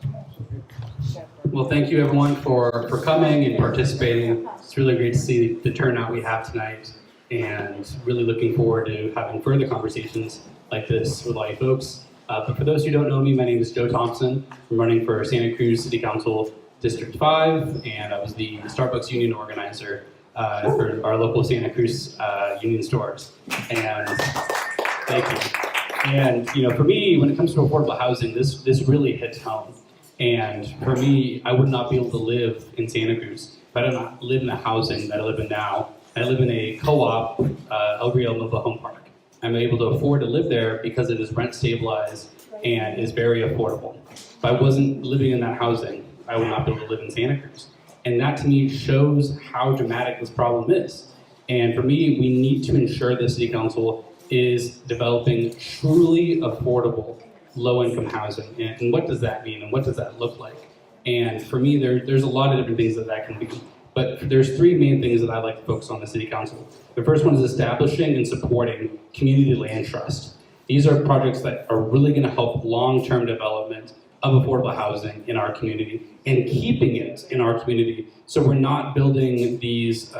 Well, thank you everyone for coming and participating. It's really great to see the turnout we have tonight, and really looking forward to having further conversations like this with all you folks. But for those who don't know me, my name is Joe Thompson. I'm running for Santa Cruz City Council District 5, and I was the Starbucks union organizer for our local Santa Cruz union stores. And thank you. And for me, when it comes to affordable housing, this really hits home. And for me, I would not be able to live in Santa Cruz if I did not live in the housing that I live in now. I live in a co-op, El Rio Mobile Home Park. I'm able to afford to live there because it is rent stabilized and is very affordable. If I wasn't living in that housing, I would not be able to live in Santa Cruz. And that to me shows how dramatic this problem is. And for me, we need to ensure the City Council is developing truly affordable low-income housing. And what does that mean, and what does that look like? And for me, there's a lot of different things that can be. But there's 3 main things that I'd like to focus on the City Council. The first one is establishing and supporting community land trust. These are projects that are really going to help long-term development of affordable housing in our community and keeping it in our community, so we're not building these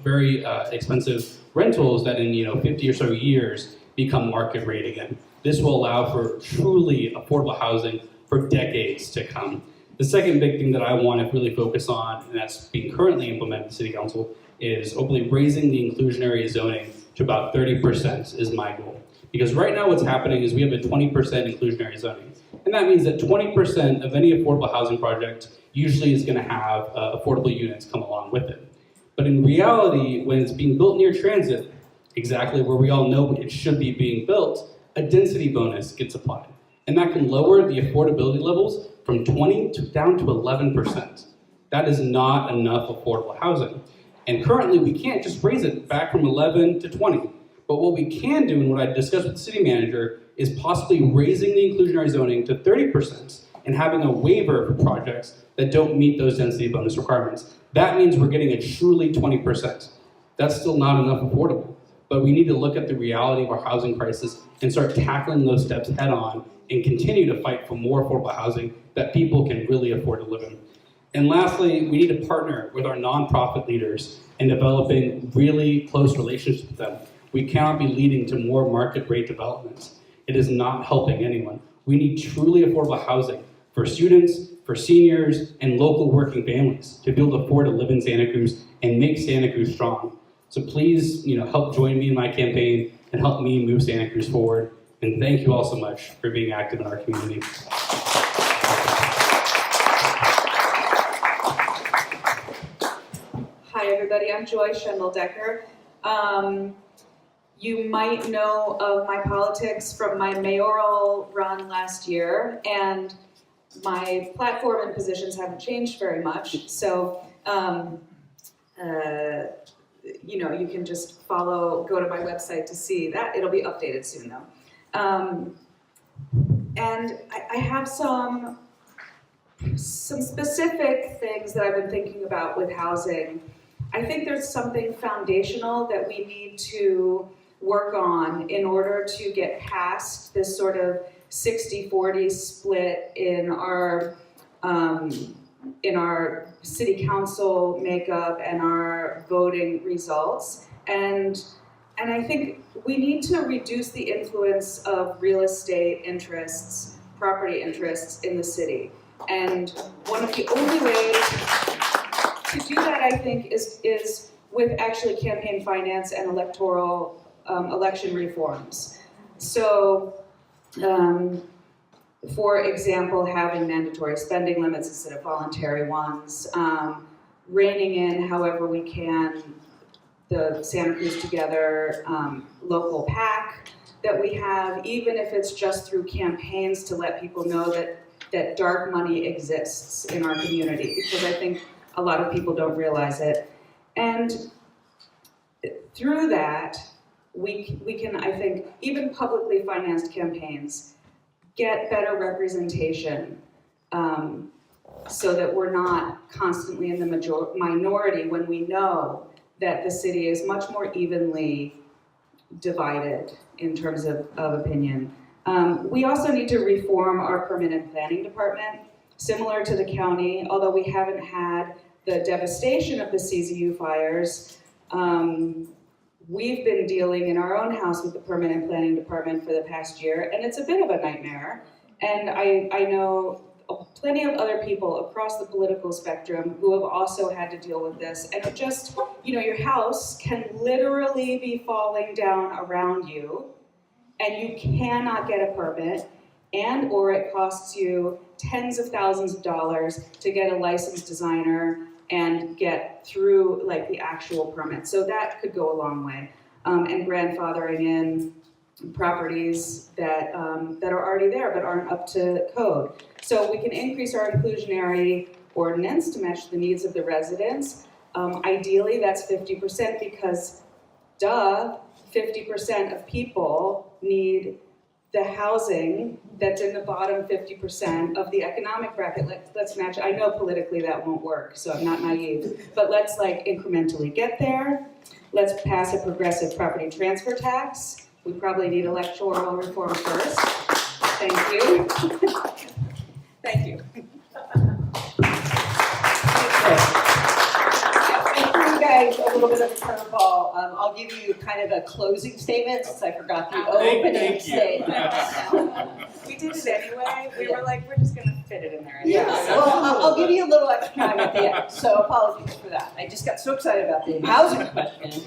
very expensive rentals that in 50 or so years become market rate again. This will allow for truly affordable housing for decades to come. The second big thing that I want to really focus on, and that's being currently implemented in the City Council, is hopefully raising the inclusionary zoning to about 30% is my goal. Because right now what's happening is we have a 20% inclusionary zoning. And that means that 20% of any affordable housing project usually is going to have affordable units come along with it. But in reality, when it's being built near transit, exactly where we all know it should be being built, a density bonus gets applied. And that can lower the affordability levels from 20 down to 11%. That is not enough affordable housing. And currently we can't just raise it back from 11 to 20. But what we can do, and what I discussed with the city manager, is possibly raising the inclusionary zoning to 30% and having a waiver for projects that don't meet those density bonus requirements. That means we're getting a truly 20%. That's still not enough affordable. But we need to look at the reality of our housing crisis and start tackling those steps head on and continue to fight for more affordable housing that people can really afford to live in. And lastly, we need to partner with our nonprofit leaders in developing really close relationships with them. We cannot be leading to more market rate developments. It is not helping anyone. We need truly affordable housing for students, for seniors, and local working families to be able to afford to live in Santa Cruz and make Santa Cruz strong. So please, help join me in my campaign and help me move Santa Cruz forward. And thank you all so much for being active in our community. Hi everybody, I'm Joy Schendledecker. You might know of my politics from my mayoral run last year, and my platform and positions haven't changed very much. So, you can just go to my website to see that. It'll be updated soon though. And I have some specific things that I've been thinking about with housing. I think there's something foundational that we need to work on in order to get past this sort of 60-40 split in our city council makeup and our voting results. And I think we need to reduce the influence of real estate interests, property interests in the city. And one of the only ways to do that, I think, is with actually campaign finance and electoral election reforms. So, for example, having mandatory spending limits instead of voluntary ones, reining in however we can the Santa Cruz Together local PAC that we have, even if it's just through campaigns to let people know that dark money exists in our community, because I think a lot of people don't realize it. And through that, we can, I think, even publicly financed campaigns get better representation so that we're not constantly in the minority when we know that the city is much more evenly divided in terms of opinion. We also need to reform our permanent planning department, similar to the county, although we haven't had the devastation of the CZU fires. We've been dealing in our own house with the permanent planning department for the past year, and it's a bit of a nightmare. And I know plenty of other people across the political spectrum who have also had to deal with this. And it just, your house can literally be falling down around you, and you cannot get a permit, and or it costs you tens of thousands of dollars to get a licensed designer and get through like the actual permit. So that could go a long way. And grandfathering in properties that are already there but aren't up to code. So we can increase our inclusionary ordinance to match the needs of the residents. Ideally, that's 50% because, 50% of people need the housing that's in the bottom 50% of the economic bracket. Let's match. I know politically that won't work, so I'm not naive, but let's incrementally get there. Let's pass a progressive property transfer tax. We probably need electoral reform first. Thank you. Thank you. You guys a little bit of a curveball. I'll give you kind of a closing statement since I forgot the opening statement. We did it anyway. We were like, we're just gonna fit it in there. Yeah, well, I'll give you a little extra time at the end, so apologies for that. I just got so excited about the housing question.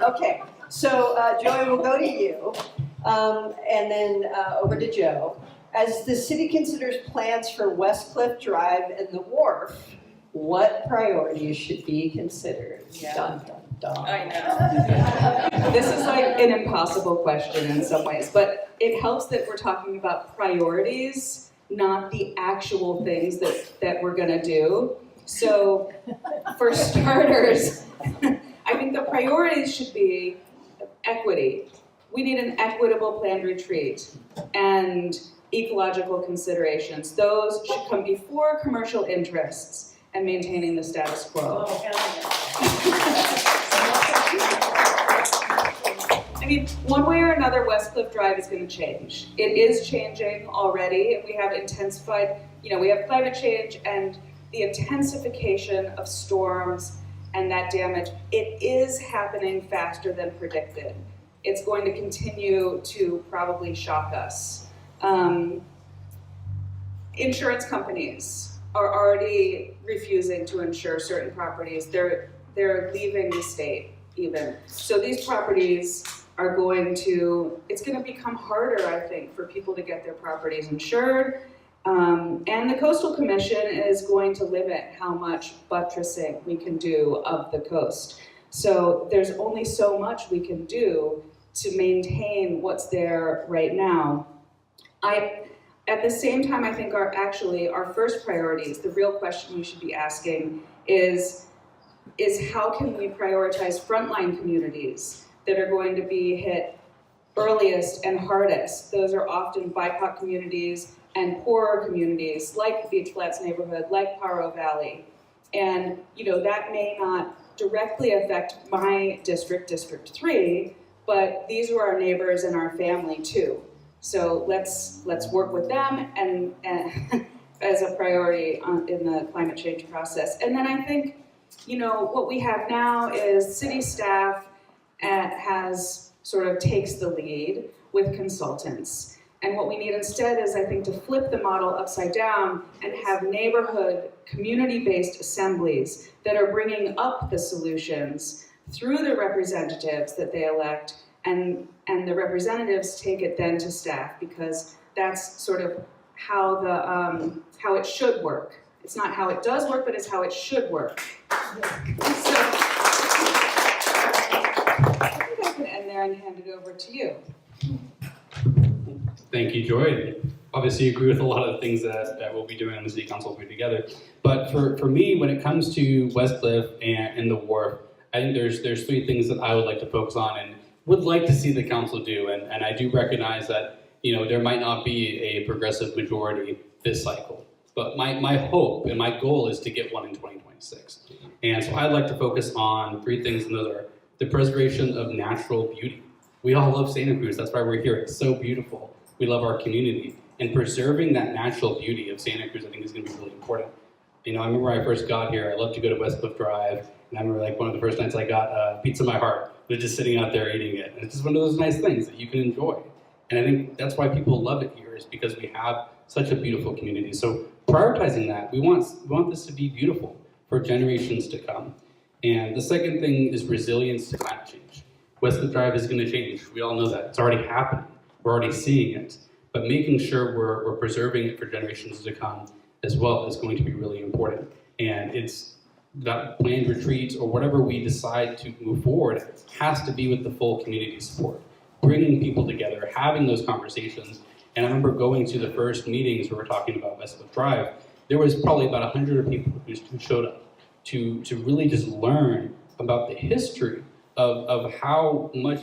Okay, so Joey, we'll go to you, and then over to Joe. As the city considers plans for West Cliff Drive and the Wharf, what priorities should be considered? Yeah. Dun, dun, dun. I know. This is like an impossible question in some ways, but it helps that we're talking about priorities, not the actual things that we're gonna do. So for starters, I think the priorities should be equity. We need an equitable planned retreat and ecological considerations. Those should come before commercial interests and maintaining the status quo. I mean, one way or another, West Cliff Drive is going to change. It is changing already. We have intensified, we have climate change and the intensification of storms and that damage. It is happening faster than predicted. It's going to continue to probably shock us. Insurance companies are already refusing to insure certain properties. They're leaving the state even. So these properties are it's going to become harder, I think, for people to get their properties insured. And the Coastal Commission is going to limit how much buttressing we can do of the coast. So there's only so much we can do to maintain what's there right now. At the same time, I think our first priorities, the real question we should be asking is how can we prioritize frontline communities that are going to be hit earliest and hardest? Those are often BIPOC communities and poorer communities like Beach Flats neighborhood, like Paro Valley. And that may not directly affect my district, District 3, but these are our neighbors and our family too. So let's work with them and as a priority in the climate change process. And then I think, what we have now is city staff has sort of takes the lead with consultants. And what we need instead is, I think, to flip the model upside down and have neighborhood, community-based assemblies that are bringing up the solutions through the representatives that they elect, and the representatives take it then to staff, because that's sort of how it should work. It's not how it does work, but it's how it should work. So, I think I can end there and hand it over to you. Thank you, Joy. Obviously, agree with a lot of the things that we'll be doing on the City Council will be together. But for me, when it comes to Westcliff and the Wharf, I think there's three things that I would like to focus on and would like to see the council do. And I do recognize that, you know, there might not be a progressive majority this cycle. But my hope and my goal is to get one in 2026. And so I'd like to focus on three things, and those are the preservation of natural beauty. We all love Santa Cruz. That's why we're here. It's so beautiful. We love our community. And preserving that natural beauty of Santa Cruz, I think, is going to be really important. You know, I remember when I first got here, I loved to go to Westcliff Drive. And I remember, like, one of the first nights I got Pizza My Heart. They're just sitting out there eating it. And it's just one of those nice things that you can enjoy. And I think that's why people love it here, is because we have such a beautiful community. So prioritizing that, we want this to be beautiful for generations to come. And the second thing is resilience to climate change. Westcliff Drive is going to change. We all know that. It's already happening. We're already seeing it. But making sure we're preserving it for generations to come as well is going to be really important. And it's that planned retreats or whatever we decide to move forward has to be with the full community support. Bringing people together, having those conversations. And I remember going to the first meetings where we're talking about Westcliff Drive, there was probably about 100 people who showed up to really just learn about the history of how much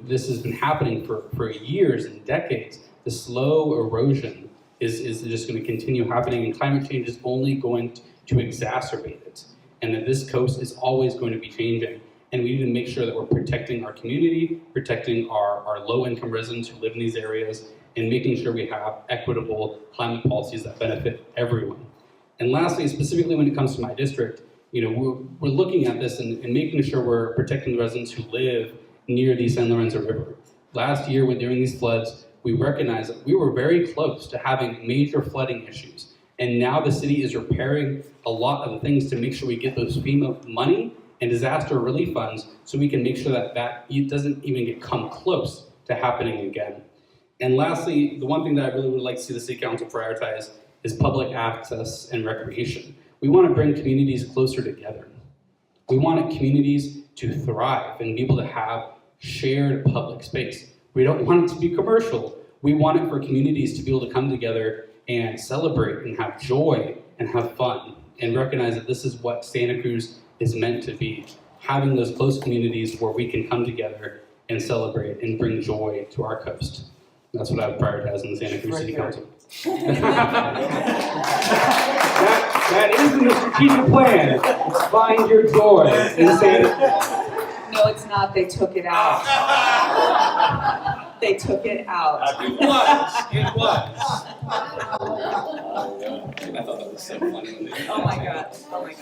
this has been happening for years and decades. The slow erosion is just going to continue happening, and climate change is only going to exacerbate it. And that this coast is always going to be changing. And we need to make sure that we're protecting our community, protecting our low-income residents who live in these areas, and making sure we have equitable climate policies that benefit everyone. And lastly, specifically when it comes to my district, you know, we're looking at this and making sure we're protecting the residents who live near the San Lorenzo River. Last year, during these floods, we recognized that we were very close to having major flooding issues. And now the city is repairing a lot of the things to make sure we get those FEMA money and disaster relief funds so we can make sure that it doesn't even come close to happening again. And lastly, the one thing that I really would like to see the City Council prioritize is public access and recreation. We want to bring communities closer together. We want communities to thrive and be able to have shared public space. We don't want it to be commercial. We want it for communities to be able to come together and celebrate and have joy and have fun and recognize that this is what Santa Cruz is meant to be. Having those close communities where we can come together and celebrate and bring joy to our coast. That's what I would prioritize in the Santa Cruz City Council. that is in the strategic plan. Find your joy in Santa Cruz. No, it's not. They took it out. They took it out. It was. It was. I thought that was so funny. Oh my God. Oh my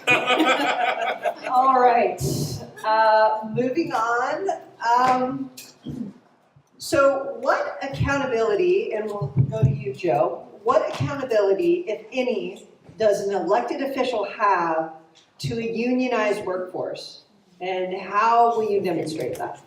God. All right, moving on. So what accountability, and we'll go to you, Joe, what accountability, if any, does an elected official have to a unionized workforce? And how will you demonstrate that?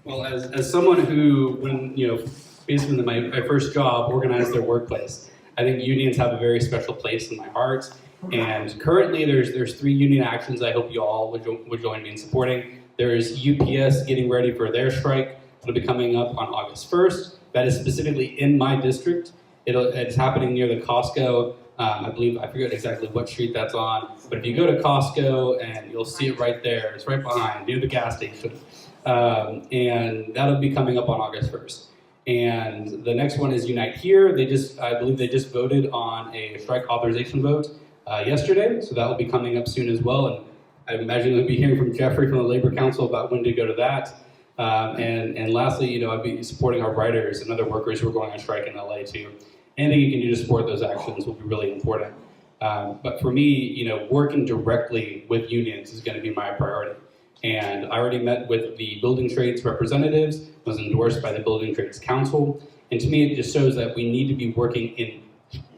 Well, as someone who, when, you know, basically in my first job, organized their workplace, I think unions have a very special place in my heart. And currently there's 3 union actions I hope you all would join me in supporting. There's UPS getting ready for their strike. It'll be coming up on August 1st. That is specifically in my district. It's happening near the Costco. I forget exactly what street that's on, but if you go to Costco and you'll see it right there, it's right behind, near the gas station. And that'll be coming up on August 1st. And the next one is Unite Here. I believe they just voted on a strike authorization vote yesterday, so that will be coming up soon as well. And I imagine we'll be hearing from Jeffrey from the Labor Council about when to go to that. And lastly, you know, I'd be supporting our writers and other workers who are going on strike in LA too. Anything you can do to support those actions will be really important. But for me, you know, working directly with unions is going to be my priority. And I already met with the building trades representatives, was endorsed by the Building Trades Council. And to me, it just shows that we need to be working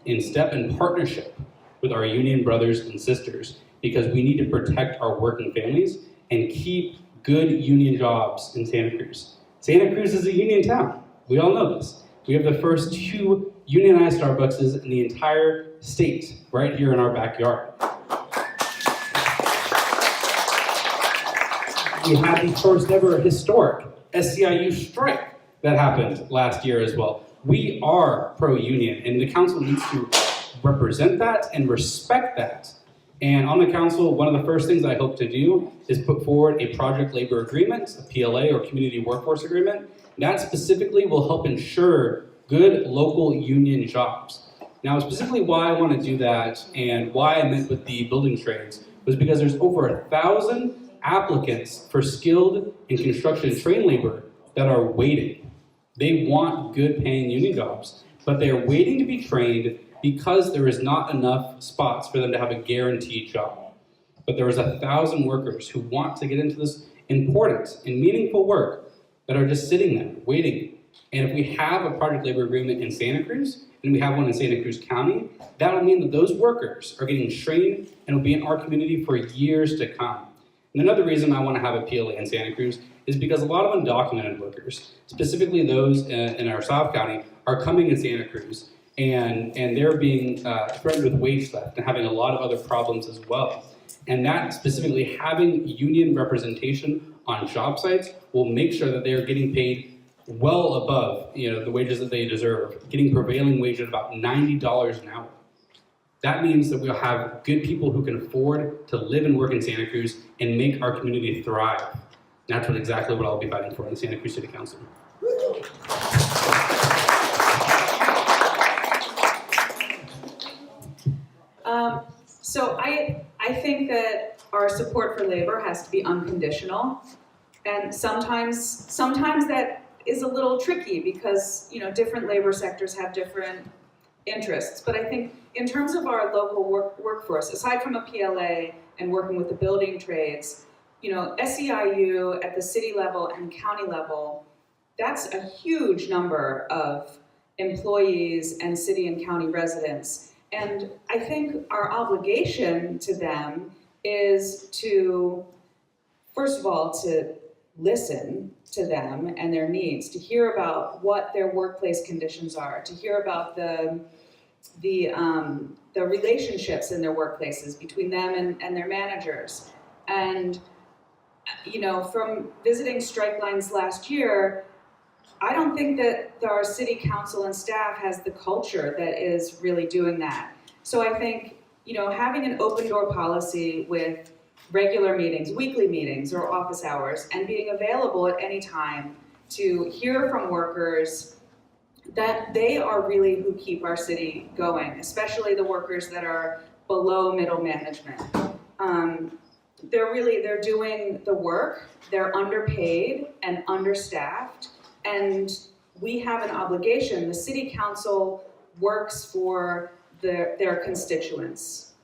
in step and partnership with our union brothers and sisters, because we need to protect our working families and keep good union jobs in Santa Cruz. Santa Cruz is a union town. We all know this. We have the first 2 unionized Starbuckses in the entire state, right here in our backyard. We had the first ever historic SEIU strike that happened last year as well. We are pro-union, and the council needs to represent that and respect that. And on the council, one of the first things I hope to do is put forward a project labor agreement, a PLA or community workforce agreement. That specifically will help ensure good local union jobs. Now, specifically why I want to do that and why I met with the building trades was because there's over 1,000 applicants for skilled and construction trained labor that are waiting. They want good paying union jobs, but they're waiting to be trained because there is not enough spots for them to have a guaranteed job. But there is 1,000 workers who want to get into this important and meaningful work that are just sitting there waiting. And if we have a project labor agreement in Santa Cruz, and we have one in Santa Cruz County, that'll mean that those workers are getting trained and will be in our community for years to come. And another reason I want to have a PLA in Santa Cruz is because a lot of undocumented workers, specifically those in our South County, are coming in Santa Cruz, and they're being threatened with wage theft and having a lot of other problems as well. And that specifically having union representation on job sites will make sure that they are getting paid well above, the wages that they deserve, getting prevailing wage at about $90 an hour. That means that we'll have good people who can afford to live and work in Santa Cruz and make our community thrive. And that's exactly what I'll be fighting for in the Santa Cruz City Council. So I think that our support for labor has to be unconditional, and sometimes that is a little tricky because different labor sectors have different interests. But I think in terms of our local workforce, aside from a PLA and working with the building trades, SEIU at the city level and county level, that's a huge number of employees and city and county residents. And I think our obligation to them is to, first of all, to listen to them and their needs, to hear about what their workplace conditions are, to hear about the relationships in their workplaces between them and their managers. And, from visiting strike lines last year, I don't think that our city council and staff has the culture that is really doing that. So I think, having an open door policy with regular meetings, weekly meetings, or office hours, and being available at any time to hear from workers that they are really who keep our city going, especially the workers that are below middle management. They're doing the work, they're underpaid and understaffed, and we have an obligation. The city council works for their constituents,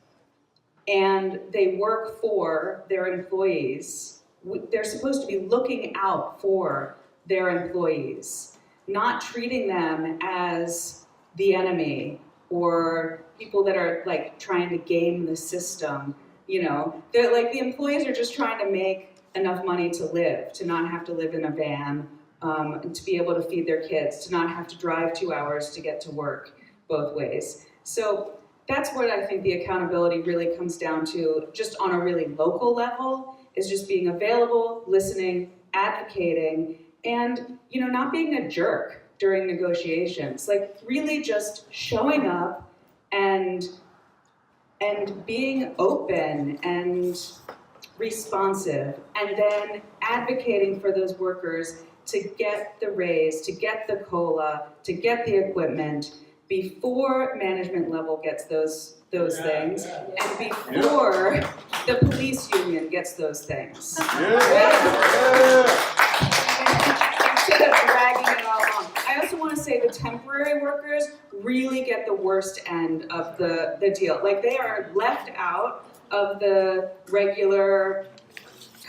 and they work for their employees. They're supposed to be looking out for their employees, not treating them as the enemy or people that are trying to game the system. They're the employees are just trying to make enough money to live, to not have to live in a van, to be able to feed their kids, to not have to drive 2 hours to get to work both ways. So that's what I think the accountability really comes down to, just on a really local level, is just being available, listening, advocating, and not being a jerk during negotiations. Really just showing up and being open and responsive, and then advocating for those workers to get the raise, to get the COLA, to get the equipment before management level gets those things, and before the police union gets those things. Instead of dragging it all on. I also want to say the temporary workers really get the worst end of the deal. They are left out of the regular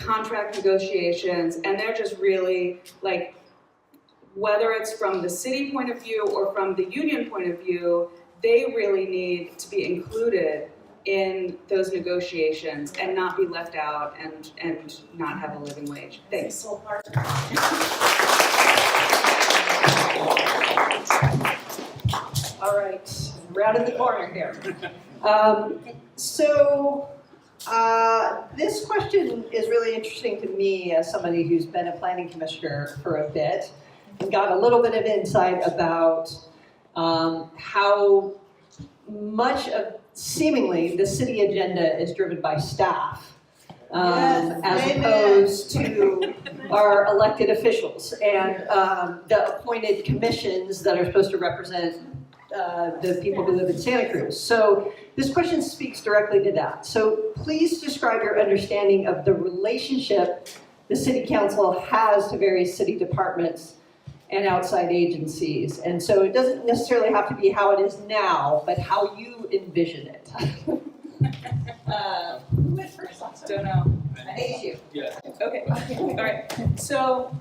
contract negotiations, and they're just really like, whether it's from the city point of view or from the union point of view, they really need to be included in those negotiations and not be left out and not have a living wage. Thanks. All right, rounded the corner here. This question is really interesting to me as somebody who's been a planning commissioner for a bit and got a little bit of insight about how much of seemingly the city agenda is driven by staff as opposed to our elected officials and the appointed commissions that are supposed to represent the people who live in Santa Cruz. So this question speaks directly to that. So please describe your understanding of the relationship the city council has to various city departments and outside agencies. And so it doesn't necessarily have to be how it is now, but how you envision it. Who went first? Don't know. I think you. Yeah. Okay, all right. So,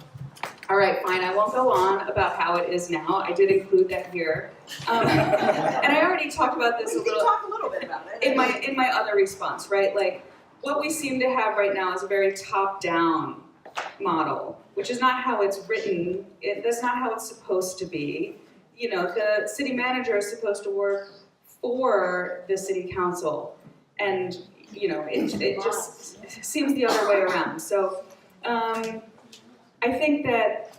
all right, fine, I won't go on about how it is now. I did include that here. And I already talked about this We can talk a little bit about it. in my other response, right? Like, what we seem to have right now is a very top-down model, which is not how it's written. That's not how it's supposed to be. You know, the city manager is supposed to work for the city council, and you know, it just seems the other way around. So, I think that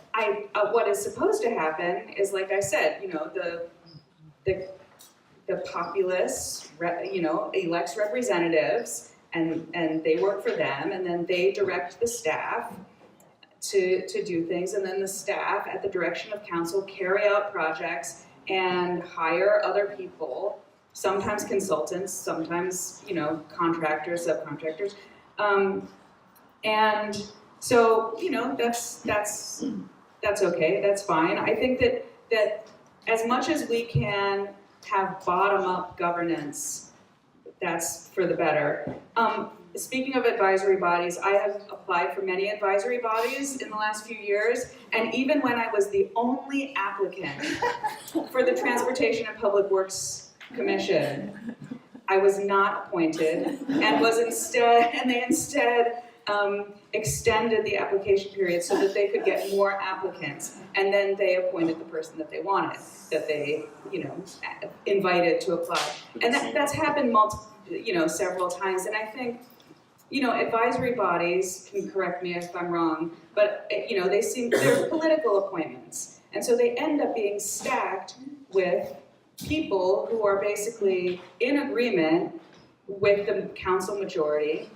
what is supposed to happen is, like I said, you know, the populace, you know, elects representatives, and they work for them, and then they direct the staff to do things, and then the staff, at the direction of council, carry out projects and hire other people, sometimes consultants, sometimes, you know, contractors, subcontractors, and so, you know, that's okay, that's fine. I think that as much as we can have bottom-up governance, that's for the better. Speaking of advisory bodies, I have applied for many advisory bodies in the last few years, and even when I was the only applicant for the Transportation and Public Works Commission, I was not appointed, and they instead extended the application period so that they could get more applicants, and then they appointed the person that they wanted, that they, you know, invited to apply. And that's happened several times, and I think, you know, advisory bodies can correct me if I'm wrong, but, you know, they're political appointments, and so they end up being stacked with people who are basically in agreement with the council majority.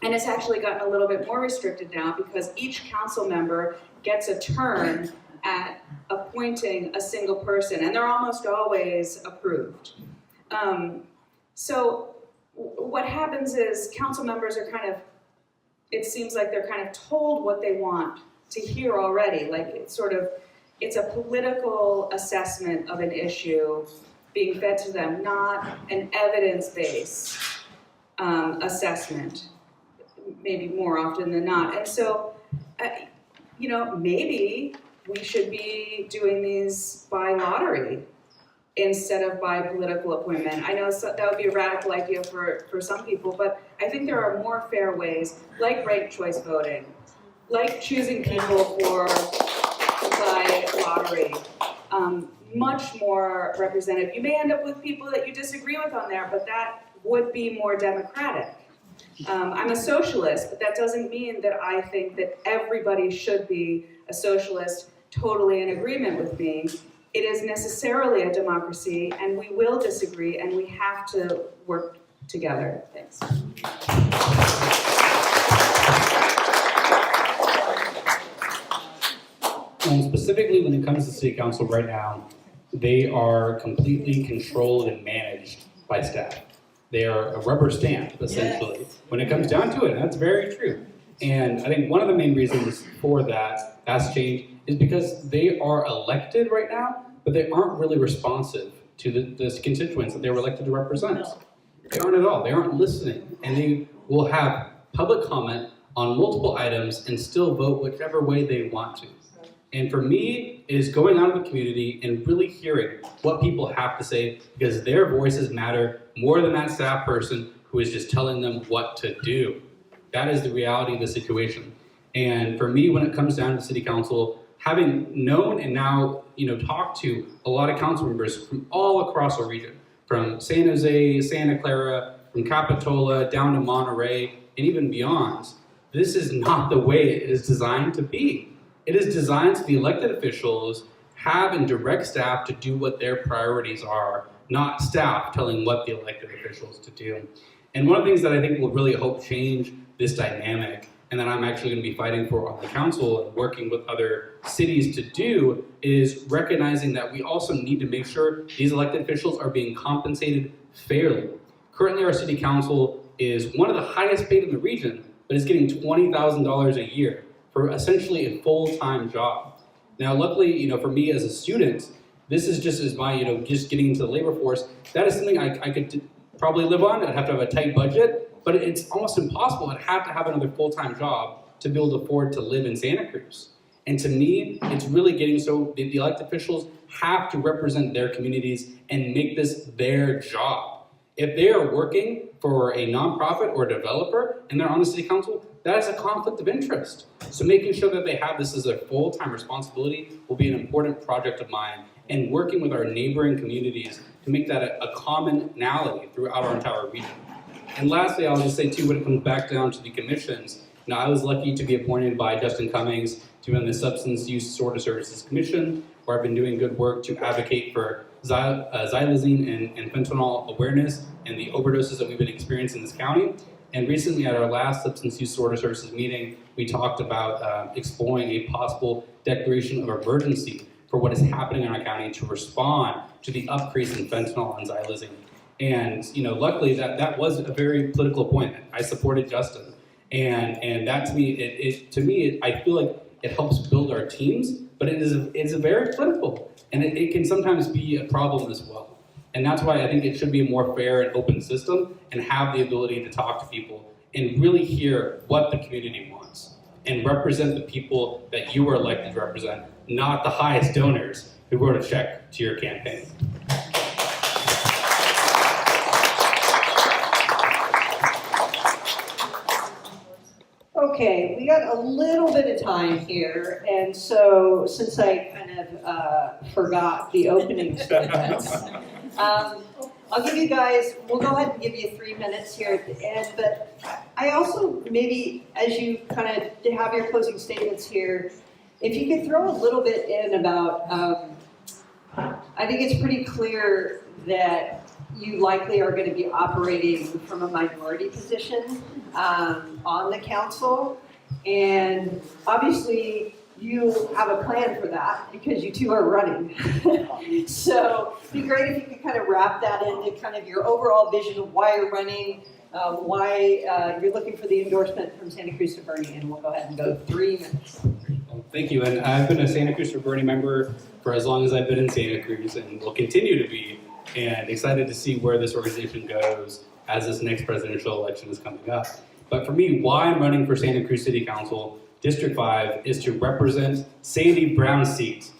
And it's actually gotten a little bit more restricted now because each council member gets a turn at appointing a single person, and they're almost always approved. So what happens is council members are it seems like they're kind of told what they want to hear already. Like it's a political assessment of an issue being fed to them, not an evidence-based assessment, maybe more often than not. And so, you know, maybe we should be doing these by lottery instead of by political appointment. I know that would be a radical idea for some people, but I think there are more fair ways, like ranked choice voting, like choosing people by lottery, much more representative. You may end up with people that you disagree with on there, but that would be more democratic. I'm a socialist, but that doesn't mean that I think that everybody should be a socialist totally in agreement with me. It is necessarily a democracy, and we will disagree, and we have to work together. Thanks. And specifically when it comes to city council right now, they are completely controlled and managed by staff. They are a rubber stamp, essentially. Yes. When it comes down to it, and that's very true. And I think one of the main reasons for that has changed is because they are elected right now, but they aren't really responsive to the constituents that they were elected to represent. No. They aren't at all. They aren't listening. And they will have public comment on multiple items and still vote whichever way they want to. And for me, it is going out of the community and really hearing what people have to say, because their voices matter more than that staff person who is just telling them what to do. That is the reality of the situation. And for me, when it comes down to city council, having known and now talked to a lot of council members from all across our region, from San Jose, Santa Clara, from Capitola, down to Monterey, and even beyond, this is not the way it is designed to be. It is designed so the elected officials have and direct staff to do what their priorities are, not staff telling what the elected officials to do. And one of the things that I think will really help change this dynamic, and that I'm actually going to be fighting for on the council and working with other cities to do, is recognizing that we also need to make sure these elected officials are being compensated fairly. Currently, our city council is one of the highest paid in the region, but is getting $20,000 a year for essentially a full-time job. Now, luckily, for me as a student, this is just as my, just getting into the labor force, that is something I could probably live on. I'd have to have a tight budget, but it's almost impossible. I'd have to have another full-time job to be able to afford to live in Santa Cruz. And to me, it's really getting so the elected officials have to represent their communities and make this their job. If they are working for a nonprofit or a developer and they're on the city council, that is a conflict of interest. So making sure that they have this as a full-time responsibility will be an important project of mine, and working with our neighboring communities to make that a commonality throughout our entire region. And lastly, I'll just say too, when it comes back down to the commissions, I was lucky to be appointed by Justin Cummings to be on the Substance Use Disorder Services Commission, where I've been doing good work to advocate for xylazine and fentanyl awareness and the overdoses that we've been experiencing in this county. And recently at our last Substance Use Disorder Services meeting, we talked about exploring a possible declaration of emergency for what is happening in our county to respond to the increase in fentanyl and xylazine. And luckily that was a very political appointment. I supported Justin, and that to me, I feel like it helps build our teams, but it's a very political, and it can sometimes be a problem as well. And that's why I think it should be a more fair and open system, and have the ability to talk to people and really hear what the community wants and represent the people that you are elected to represent, not the highest donors who wrote a check to your campaign. Okay, we got a little bit of time here, and so since I kind of forgot the opening statements, I'll give you guys, we'll go ahead and give you 3 minutes here at the end, but I also maybe, as you kind of have your closing statements here, if you could throw a little bit in about, I think it's pretty clear that you likely are going to be operating from a minority position on the council, and obviously you have a plan for that because you two are running. So it'd be great if you could kind of wrap that into kind of your overall vision of why you're running, why you're looking for the endorsement from Santa Cruz to Bernie, and we'll go ahead and go 3 minutes. Well, thank you, and I've been a Santa Cruz to Bernie member for as long as I've been in Santa Cruz, and will continue to be, and excited to see where this organization goes as this next presidential election is coming up. But for me, why I'm running for Santa Cruz City Council District 5 is to represent Sandy Brown's seat.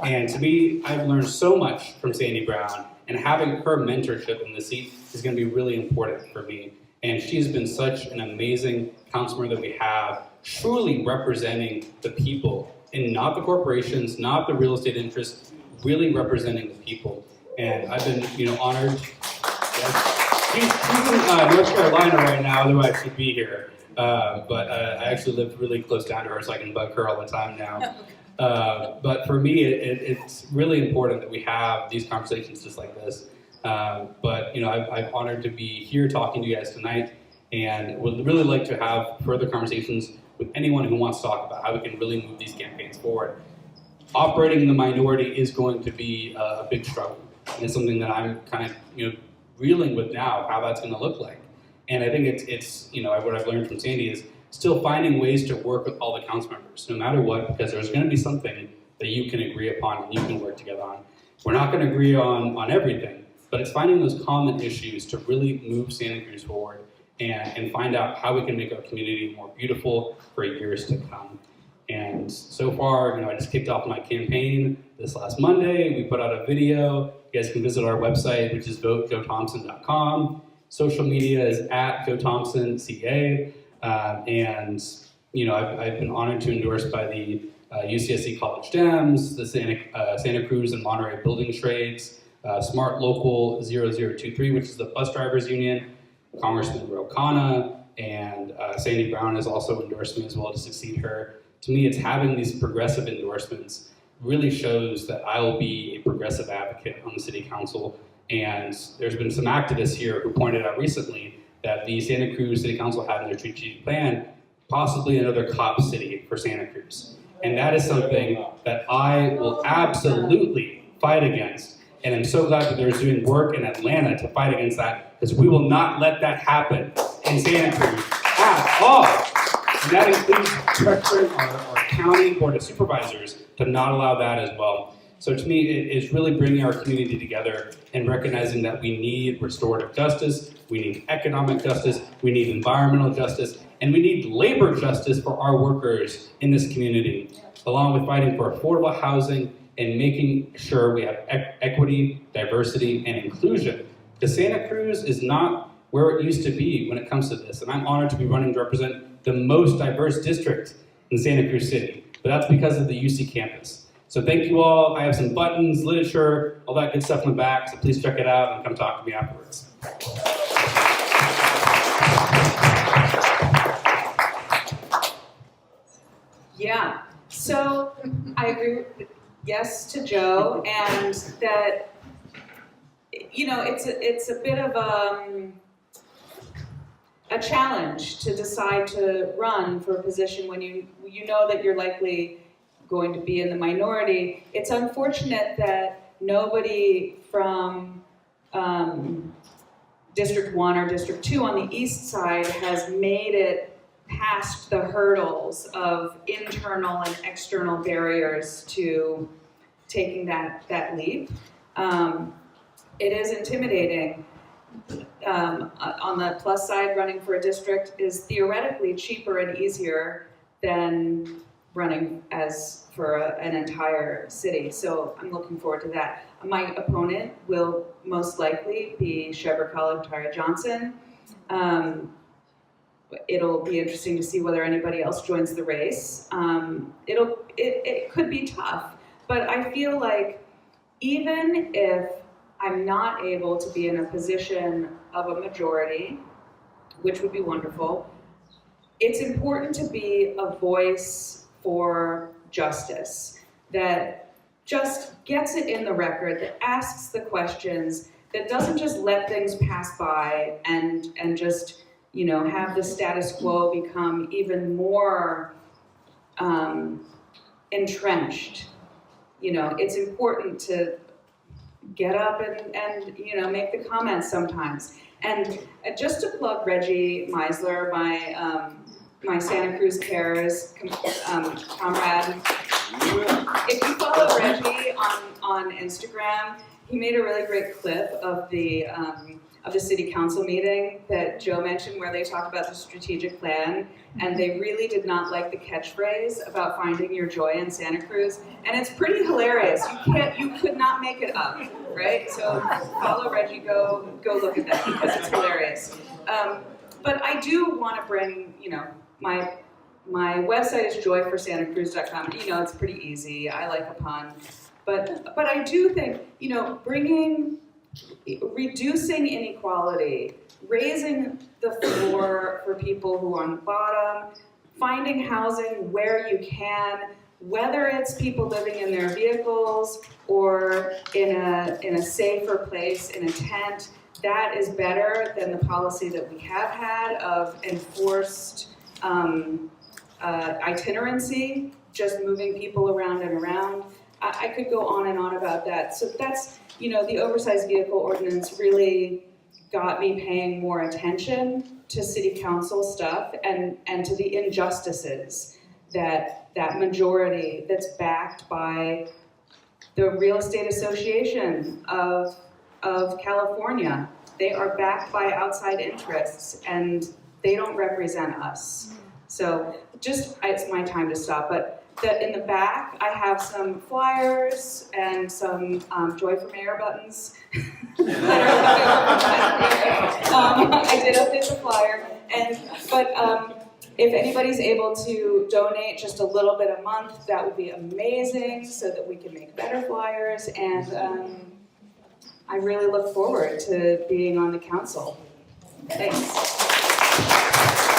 And to me, I've learned so much from Sandy Brown, and having her mentorship in the seat is going to be really important for me. And she's been such an amazing councilman that we have, truly representing the people, and not the corporations, not the real estate interests, really representing the people. And I've been, honored. She's in North Carolina right now, otherwise she'd be here. But I actually lived really close down to her, so I can bug her all the time now. But for me, it's really important that we have these conversations just like this. But I'm honored to be here talking to you guys tonight, and would really like to have further conversations with anyone who wants to talk about how we can really move these campaigns forward. Operating in the minority is going to be a big struggle, and it's something that I'm kind of reeling with now, how that's going to look like. And I think it's what I've learned from Sandy is still finding ways to work with all the council members, no matter what, because there's going to be something that you can agree upon and you can work together on. We're not going to agree on everything, but it's finding those common issues to really move Santa Cruz forward. and find out how we can make our community more beautiful for years to come. And so far, I just kicked off my campaign this last Monday. We put out a video. You guys can visit our website, which is votejoethompson.com. Social media is at JoeThompsonCA. And I've been honored to endorse by the UCSC College Dems, the Santa Cruz and Monterey Building Trades, Smart Local 0023, which is the bus drivers union, Congressman Ro Khanna, and Sandy Brown has also endorsed me as well to succeed her. To me, it's having these progressive endorsements really shows that I will be a progressive advocate on the city council. And there's been some activists here who pointed out recently that the Santa Cruz City Council had in their strategic plan possibly another cop city for Santa Cruz. And that is something that I will absolutely fight against. And I'm so glad that they're doing work in Atlanta to fight against that, because we will not let that happen in Santa Cruz at all. And that includes pressuring our county board of supervisors to not allow that as well. So to me, it is really bringing our community together and recognizing that we need restorative justice, we need economic justice, we need environmental justice, and we need labor justice for our workers in this community, along with fighting for affordable housing and making sure we have equity, diversity, and inclusion. Because Santa Cruz is not where it used to be when it comes to this, and I'm honored to be running to represent the most diverse district in Santa Cruz City, but that's because of the UC campus. So thank you all. I have some buttons, literature, all that good stuff in the back, so please check it out and come talk to me afterwards. Yeah, so I agree with yes to Joe, and that, it's a bit of a challenge to decide to run for a position when you know that you're likely going to be in the minority. It's unfortunate that nobody from District 1 or District 2 on the east side has made it past the hurdles of internal and external barriers to taking that leap. It is intimidating. On the plus side, running for a district is theoretically cheaper and easier than running as for an entire city. So I'm looking forward to that. My opponent will most likely be Shebreh Kalantari-Johnson. It'll be interesting to see whether anybody else joins the race. It could be tough, but I feel like even if I'm not able to be in a position of a majority, which would be wonderful, it's important to be a voice for justice that just gets it in the record, that asks the questions, that doesn't just let things pass by and just have the status quo become even more entrenched. It's important to get up and make the comments sometimes. And just to plug Reggie Meisler, my Santa Cruz Cares comrade. If you follow Reggie on Instagram, he made a really great clip of the city council meeting that Joe mentioned, where they talk about the strategic plan, and they really did not like the catchphrase about finding your joy in Santa Cruz, and it's pretty hilarious. You could not make it up, right? So follow Reggie, go look at that because it's hilarious. But I do want to bring, my website is joyforsantacruz.com. It's pretty easy. I like a pun, but I do think, reducing inequality, raising the floor for people who are on the bottom, finding housing where you can, whether it's people living in their vehicles or in a safer place, in a tent, that is better than the policy that we have had of enforced itinerancy, just moving people around and around. I could go on and on about that. So that's, the oversized vehicle ordinance really got me paying more attention to city council stuff and to the injustices that majority that's backed by the Real Estate Association of California they are backed by outside interests and they don't represent us. So it's my time to stop, but in the back, I have some flyers and some Joy for Mayor buttons. I did update the flyer, but if anybody's able to donate just a little bit a month, that would be amazing so that we can make better flyers, and I really look forward to being on the council. Thanks.